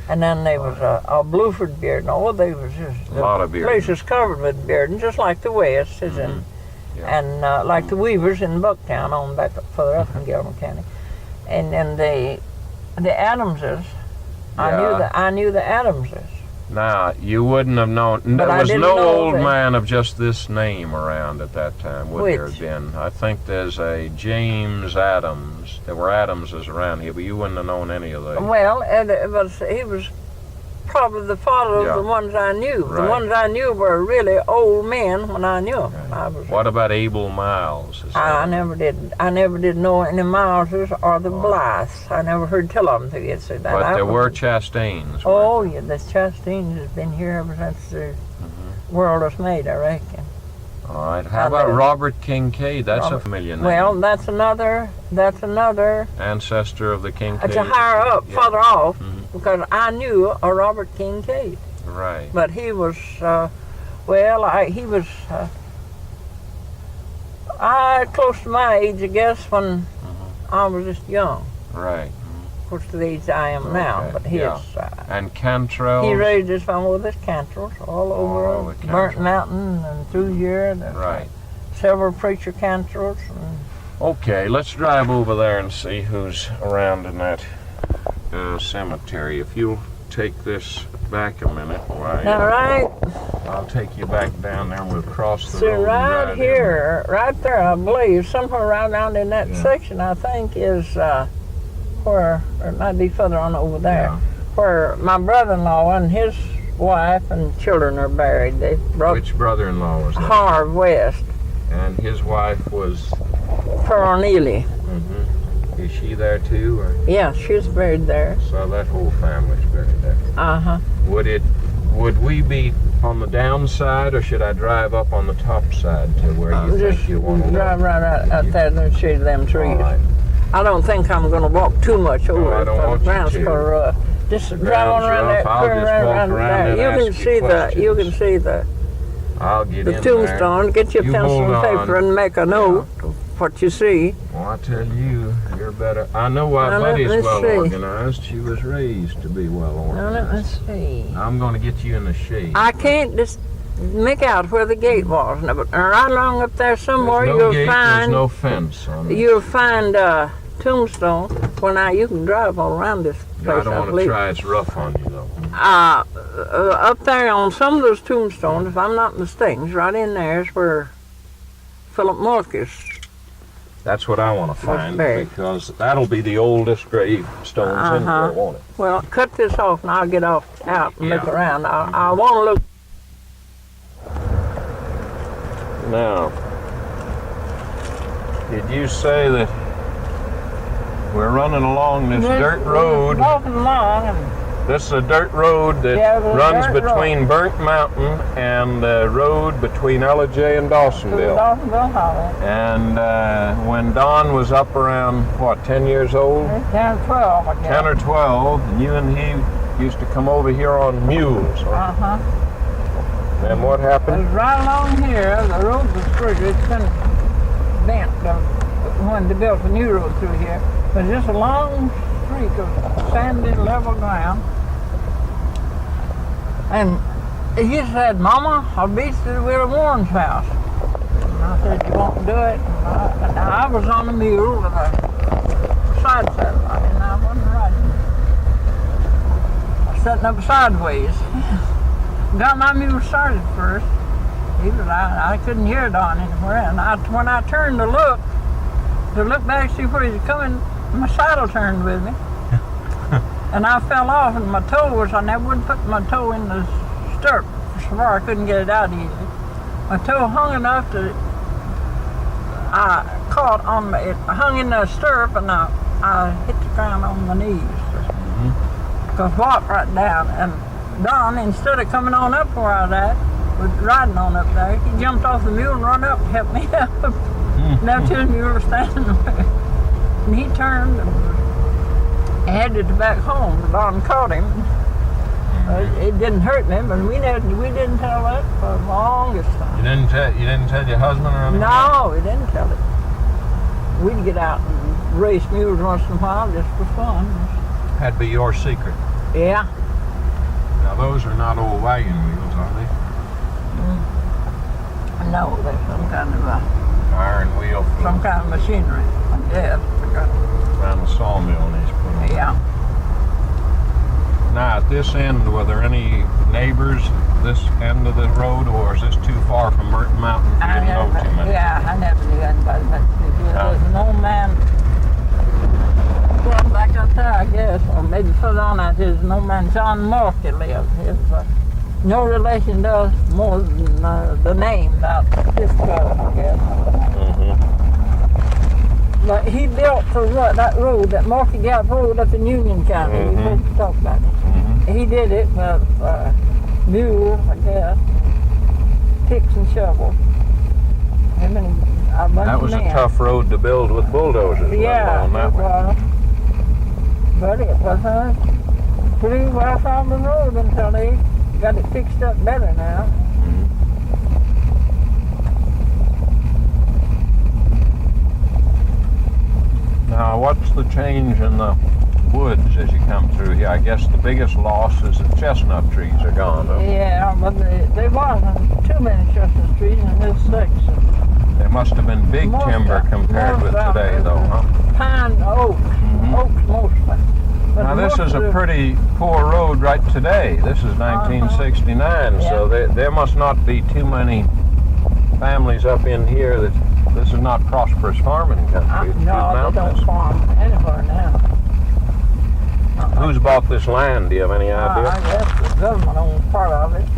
And then there was a Bluford Bearden. Oh, they was just A lot of the place Beardens. is covered with Bearden, just like the West is in, Yeah. and like the Weavers in Bucktown on back up further up in Gilman County, and then the Adamses. Yeah. I knew the Adamses. Now, you wouldn't have known. But There I was didn't no know old that- man of just this name around at that time, would there Which? have been? I think there's a James Adams. There were Adamses around here, but you wouldn't have known any of those. Well, he was probably the father Yeah. of the ones I knew. Right. The ones I knew were really old men when I knew them. What about Abel Miles? Is I that- never did. I never did know any Mileses or the Blythes. I never heard tell of them till you said that. But I there was- were Chastains. Oh weren't yeah, the Chastines has been here ever since the Mm-hmm. world was made, I reckon. there? All right. How And about then- Robert Kincaid? That's a Robert- familiar name. Well, that's another. Ancestor of the Kincaid. It's a higher up, Yeah. further off, Mhm. because I knew a Robert Kincaid, Right. but he was. He was. Close to my age, I guess, when I was just young. Right. Close to the age I am now, Okay, but his. yeah. And Cantrell. He raised his family with his Cantrells all over the Burnt Cantrells. Mountain and through here. There's Right. several preacher Cantrells. And Okay, let's drive over there and see who's around in that cemetery. If you'll take this back a minute, why? now, right, I'll take you back down there and we'll cross the so road. and right ride in. here, right there, I believe, somewhere right down in that Yeah. section, I think, is where, or it might be further on over there, Yeah. where my brother-in-law and his wife and children are buried. They brought Which brother-in-law was that? Harv West, And his wife was. Pearl Neely. Is she there too, or Yeah, she's buried there. so that whole family's buried there? Uh-huh. Would we be on the downside, or should I drive up on the top side to where you Just think you want to drive look? right out there in the shade of them trees. All right. I don't think I'm going to walk too much over I it, don't for want the you ground's to. so rough. Just drive on ground's around rough. that I'll curve, just walk around there. and You ask can you see you questions. can see the I'll get in there. tombstone. Get your You pencil hold and paper on. and make a note of what you see. Well, I tell you, you're better. I know our Now, buddy's let's well see. organized. She was raised to be well Now let me organized. see. I'm going to get you in the shade. I can't just make out where the gate was, but right along up there somewhere There's no gate, you'll there's find no fence on it. you'll find tombstone. Well, now you can drive all around this I place, don't I want to believe. try. It's rough on you, though. Up there on some of those tombstones, if I'm not mistaken, right in there is where Philip Morcus. That's what I want to find, buried. because that'll be the oldest gravestones in Uh-huh. there, won't it? Well, cut this off and I'll get out and look Yeah. around. I want to look. Now, did you say that we're running along this dirt road? Walking along and This is a dirt road that Yeah, the runs dirt between Burnt Mountain and the road between Ellijay and to the Dawsonville. Dawsonville Hollow. And when Don was up around, what, 10 years old? 10 or 12, I guess. 10 or 12, and you and he used to come over here on mules. Huh? Uh-huh. Then what happened? It was right along here. The road was crooked. It's been bent when they built a new road through here. But just a long streak of sandy level ground. And he said, "Mama, I'll beat you to Willie Warren's house." And I said, "You won't do it?" And I was on the mule with a side saddle, and I wasn't riding. I was setting up sideways. Got my mule started first. I couldn't hear it on anywhere, and when I turned to look back to see where he was coming, my saddle turned with me. And I fell off, and my toe was, I never would put my toe in the stirrup so far I couldn't get it out easily. My toe hung enough that I caught on my, it hung in the stirrup, and I hit the ground on my knees. Because walked right down, and Don, instead of coming on up where I was at, was riding on up there. He jumped off the mule and run up and helped me up. Now till the mule was standing there. And he turned and headed back home. Don caught him. It didn't hurt me, but we didn't tell that for the longest time. You didn't tell your husband or anything? No, we didn't tell it. We'd get out and race mules once in a while just for fun. Had to be your secret. Yeah. Now those are not old wagon wheels, are they? No, they're some kind of Iron wheel for some kind of machinery. Yeah. around the sawmill and he's putting them. Yeah. Now at this end, were there any neighbors this end of the road, or is this too far from Burton Mountain? You didn't know too many? Yeah, I never knew anybody but there's an old man. Well, back up there, I guess, or maybe further on out there's an old man, John Mulkey lived. His, no relation to us more than the name about this fellow, I guess. But he built that road, that Market Gap Road up in Union County. We supposed to talk about it. He did it with mules, I guess, picks and shovels. That was a tough road to build with bulldozers. Yeah, on that it was. But it was pretty rough on the road until they got it fixed up better now. Now, what's the change in the woods as you come through here? I guess the biggest loss is the chestnut trees are gone, huh? Yeah, but there wasn't too many chestnut trees in this section. They must have been big timber compared with today, though, huh? Pine, oaks, oaks mostly. But now, this is a pretty poor road right today. This is 1969, so there must not be too many families up in here that this is not prosperous farming country. No, they don't farm anywhere now. Who's bought this land? Do you have any idea? I guess the government owns part of it.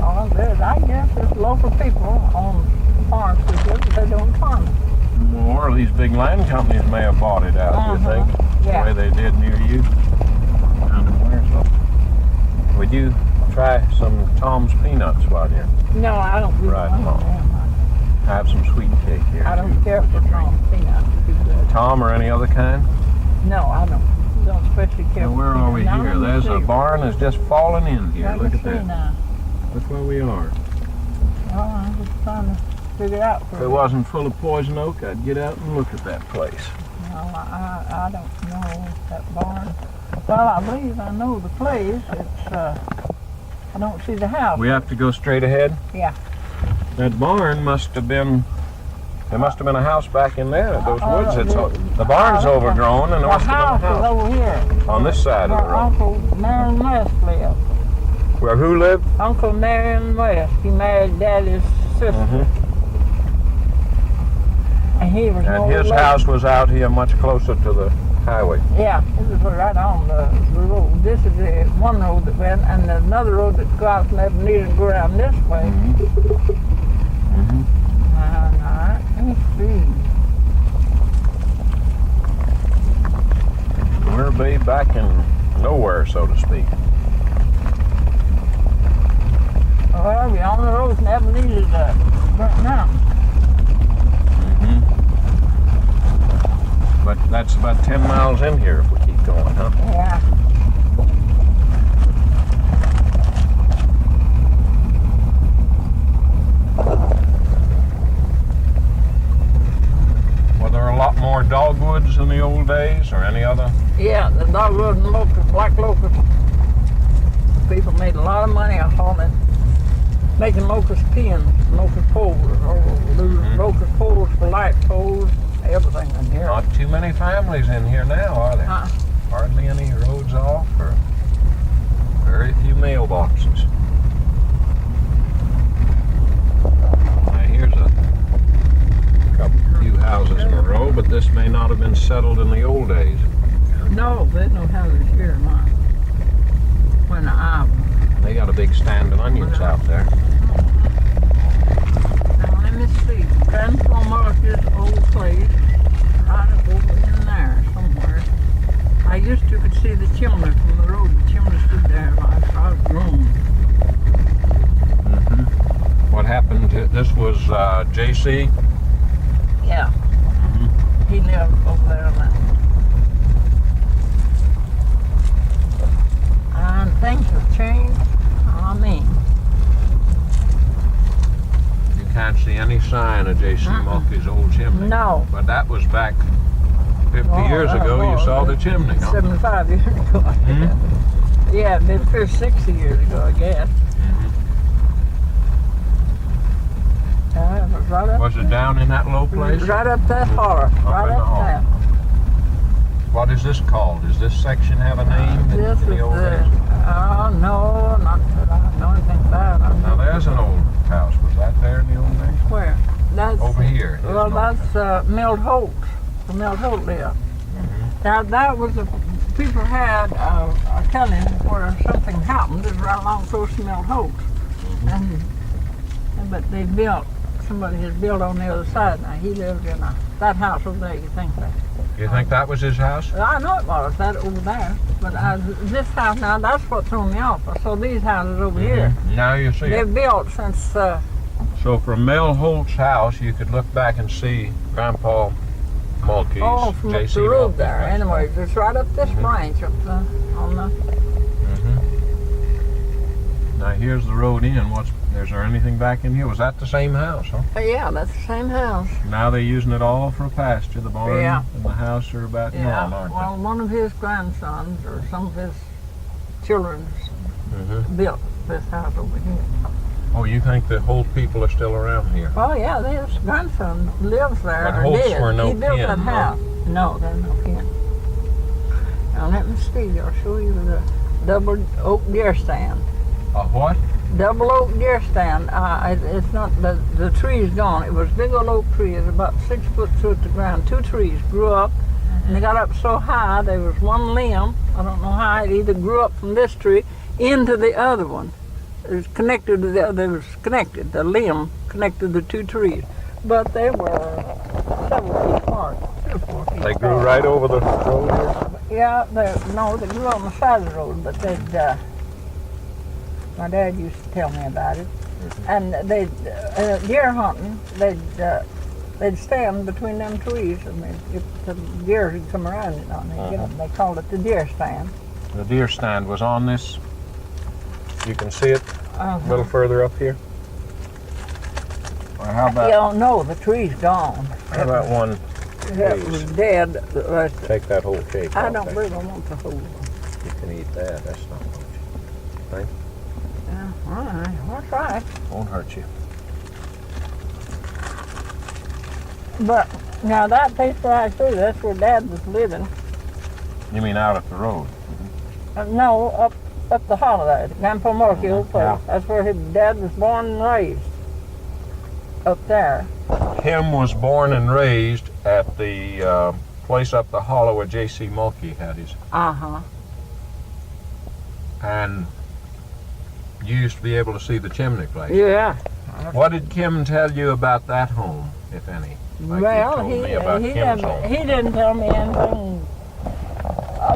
I guess it's local people own farms, but they don't farm it. Or these big land companies may have bought it out, do you think? Yeah. The way they did near you? Would you try some Tom's peanuts while you're No, I don't do right along? I have some sweet cake here. I don't care for Tom's peanuts. Tom or any other kind? No, I don't especially care Now, for where are we peanuts. here? There's a barn that's just fallen in here. Look at that. Now. That's where we are. Oh, I'm just trying to figure it out. If it wasn't full of poison oak, I'd get out and look at that place. No, I don't know that barn. Well, I believe I know the place. It's, I don't see the house. We have to go straight ahead? Yeah. That barn must have been, there must have been a house back in there. Those woods, the barn's overgrown and there must have been a house. Over here. On this side of the road. Uncle Marion West lived. Where who lived? Uncle Marion West. He married Daddy's sister. And he was And his house was out here much closer to the highway. Yeah, it was right on the road. This is the one road that went, and there's another road that goes out from Ebenezer and go around this way. Let's see. We're back in nowhere, so to speak. Well, we're on the road from Ebenezer to Burnt Mountain. But that's about 10 miles in here if we keep going, huh? Yeah. dogwoods in the old days, or any other? Yeah, the dogwood and locust, black locust. People made a lot of money on hauling, making locust pins, locust poles, locust poles for light poles, everything in here. Not too many families in here now, are there? Hardly any roads off, or very few mailboxes. Now here's a few houses in a row, but this may not have been settled in the old days. No, there's no houses here, Mom. When They got a big stand of onions out there. Now let me see. Grandpa Marcus' old place, right up over in there somewhere. I used to could see the chimney from the road. The chimney stood there like I was grown. What happened to, this was J.C.? Yeah. He lived over there now. And things have changed. I mean. You can't see any sign of J.C. Mulkey's old chimney. No. But that was back 50 years ago. You saw the chimney, huh? 75 years ago. Yeah, maybe 60 years ago, I guess. It was right up Was it down in that low place? Right up that holler. Right in the up holler. there. What is this called? Does this section have a name This in the is old the, days? no, not that I know anything about it. Now there's an old house. Was that there in the old days? Where? That's, Over here. Well, that's Milt Holt. The Milt Holt lived. Now that was people had a telling where something happened. It was right along close to Milt Holt. But they built, somebody has built on the other side now. He lived in that house over there, you think that. You think that was his house? I know it was, that over there. But this house now, that's what threw me off. I saw these houses over here. Now you see They're it. built since, So from Mel Holt's house, you could look back and see Grandpa Mulkey's, from up J.C. the road Mulkey's there. place. Anyways, it's right up this branch up on the... Now here's the road in. Is there anything back in here? Was that the same house, huh? Yeah, that's the same house. Now they're using it all for a pasture. The barn Yeah. and the house are about gone, aren't Well, one of his grandsons or some of his children they? built this house over here. Oh, you think the Holt people are still around here? Oh yeah, his grandson lives there. But or Holt's did. were no He built kin, that no? house. No, they're no kin. Now let me see. I'll show you the double oak deer stand. A what? Double oak deer stand. It's not the tree's gone. It was a big old oak tree. It's about 6 foot through the ground. 2 trees grew up, and they got up so high. There was one limb. I don't know how it either grew up from this tree into the other one. It was connected to the other. It was connected. The limb connected the 2 trees, but they were several feet apart. 3 or 4 feet. They grew apart. right over the road here? Yeah, they grew on the side of the road, but they'd. My dad used to tell me about it, and they'd deer hunting. They'd stand between them trees, and if the deer would come around, you know, and they'd get them. They called it the deer stand. The deer stand was on this. You can see it a little further up here. Or how You about don't know, the tree's gone. how about one? It was dead. Take that whole cake. I off don't there. really want to hold them. You can eat that. That's not much. Right? Yeah, all right, I'll try. Won't hurt you. But now that place right through, that's where Dad was living. You mean out at the road? No, up the hollow there, Grandpa Markey old place. Yeah. That's where his dad was born and raised. Up there. Kim was born and raised at the place up the hollow where J.C. Mulkey had his. And you used to be able to see the chimney place. Yeah. What did Kim tell you about that home, if any? Like Well, you told me about Kim's home. he didn't tell me anything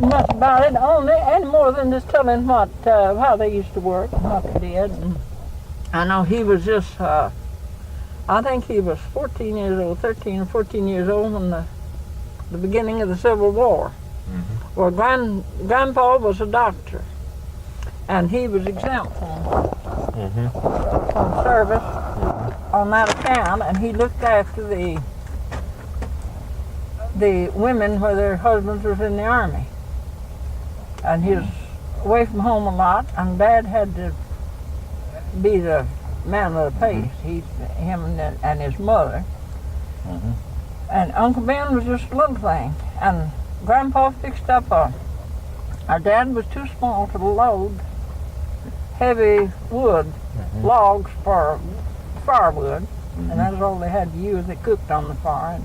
much about it, only any more than just telling what how they used to work and what they did. And I know he was just, I think he was 14 years old, 13 or 14 years old when the beginning of the Civil War. Well, Grandpa was a doctor, and he was exempt from service on that account, and he looked after the women where their husbands was in the army. And he was away from home a lot, and Dad had to be the man of the pace. Him and his mother. Mm-hmm. And Uncle Ben was just a little thing. And Grandpa fixed up our dad was too small to load heavy wood, logs for firewood, and that's all they had to use. They cooked on the fire.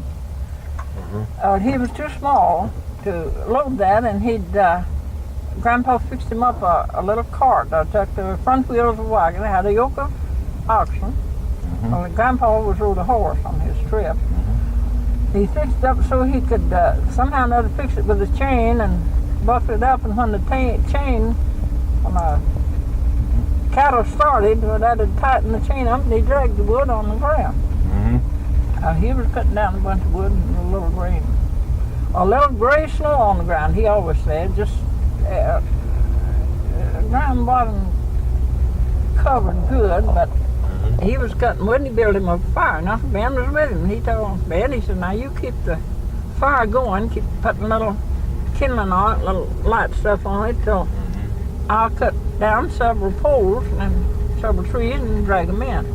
And, he was too small to load that, and Grandpa fixed him up a little cart. I took the front wheels of the wagon. It had a yoke of oxen. Well, Grandpa always rode a horse on his trip. He fixed it up so he could somehow or another fix it with a chain and buff it up, and when the chain, when the cattle started, that had tightened the chain up, and he dragged the wood on the ground. He was cutting down a bunch of wood and a little gray snow on the ground, he always said, just ground bottom covered good, but he was cutting wood and he built him a fire. And Uncle Ben was with him. He told Uncle Ben, he said, now you keep the fire going, keep putting little kindling on it, little light stuff on it, till I'll cut down several poles and several trees and drag them in.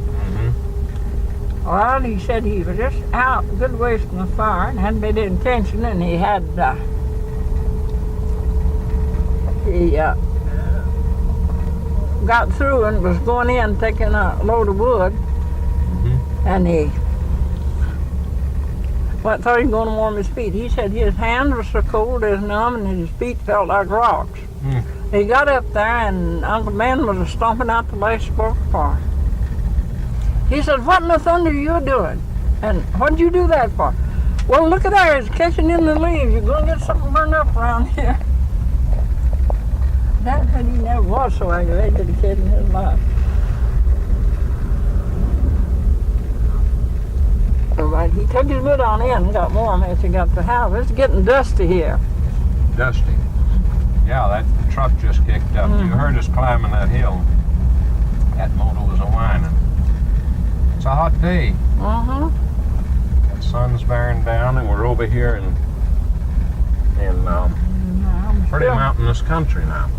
Well, he said he was just out a good ways from the fire and hadn't paid any attention, and he had, got through and was going in taking a load of wood, and he thought he was going to warm his feet. He said his hands were so cold as numb and his feet felt like rocks. He got up there and Uncle Ben was stomping out the last spark of fire. He said, what in the thunder are you doing? And what did you do that for? Well, look at there, it's catching in the leaves. You're going to get something burned up around here. Dad said he never was so aggravated as a kid in his life. But he took his wood on in and got warm after he got to the house. It's getting dusty here. Dusty. Yeah, that truck just kicked up. You heard us climbing that hill. That motor was a-whining. It's a hot day. The sun's bearing down, and we're over here in pretty mountainous country now.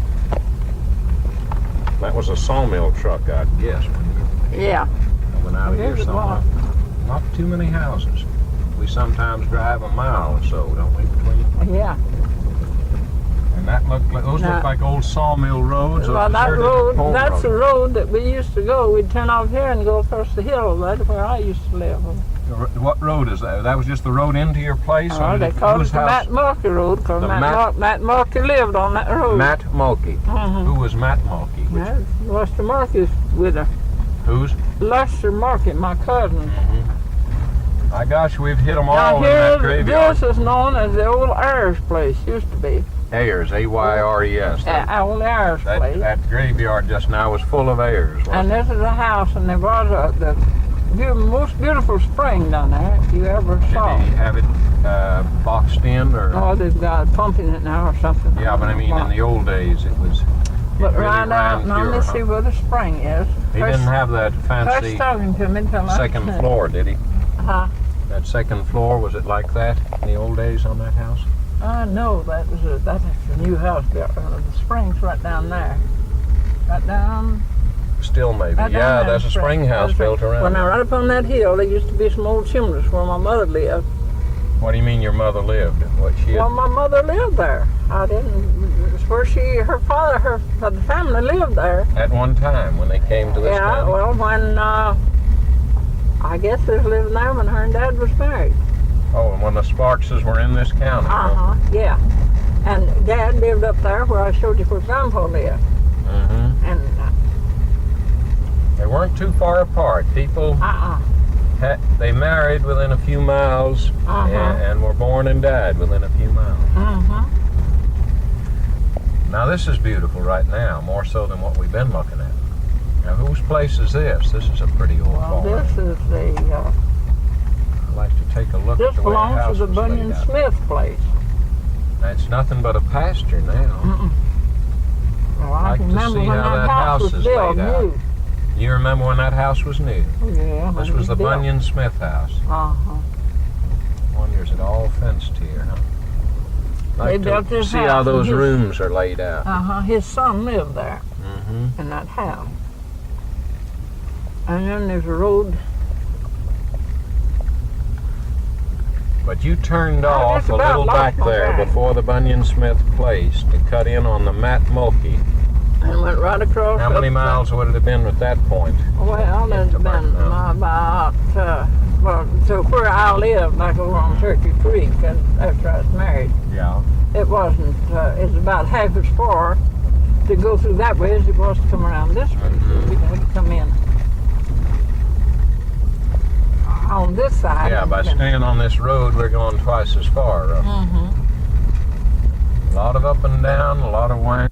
That was a sawmill truck, I'd guess. Yeah. Coming out of here somewhere. Not too many houses. We sometimes drive a mile or so, don't we, between? Yeah. And that look like old sawmill roads. Well, that's the road that we used to go. We'd turn off here and go across the hill. That's where I used to live. What road is that? That was just the road into your place? Oh, they called it the Matt Mulkey Road, because Matt Mulkey lived on that road. Matt Mulkey. Who was Matt Mulkey? Lester Mulkey's with her. Who's? Lester Mulkey, my cousin. My gosh, we've hit them all now in that graveyard. This is known as the old Ayers place, used to be. Ayers, A-Y-R-E-S. Old Ayers place. That graveyard just now was full of Ayers. And this is a house, and there was the most beautiful spring down there, if you ever saw. Did he have it boxed in, or? Oh, they've got pumping it now or something. Yeah, but I mean, in the old days, it was. But really right out, now let's see where the spring is. He didn't have that fancy talking to me second floor, did he? That second floor, was it like that in the old days on that house? No, that's a new house built. The spring's right down there. Right down. Still maybe. Right yeah, there's a spring house built around. Well, now right up on that hill, there used to be some old chimneys where my mother lived. What do you mean your mother lived? Well, my mother lived there. I didn't. It's where the family lived there. At one time when they came to this county? Well, when I guess they was living there when her and Dad was married. Oh, and when the Sparkses were in this county? Yeah. And Dad lived up there where I showed you where Grandpa lived. And they weren't too far apart. People, they married within a few miles and were born and died within a few miles. Now this is beautiful right now, more so than what we've been looking at. Now whose place is this? This is a pretty old farm. This is the... I'd like to take a look at the way the house belongs to the Bunyan Smith place. That's nothing but a pasture now. Well, I can remember when that house was built new. You remember when that house was new? Yeah. This was the Bunyan Smith house. Wonder is it all fenced here, huh? They built this see house how and those his- rooms are laid out. His son lived there Mm-hmm. in that house. And then there's a road. But you turned I off just a about little lost back my there track. before the Bunyan Smith place to cut in on the Matt Mulkey. And went right across. How many up miles would it have been at that point? Well, there's to been Burton about, so where I live, like over on Turkey Creek, and after I was married, Yeah. it wasn't, it's about half as far to go through that way as it was to come around this way. So we could come in on this side. Yeah, by staying on this road, we're going twice as far. Mm-hmm. A lot of up and down, a lot of winding.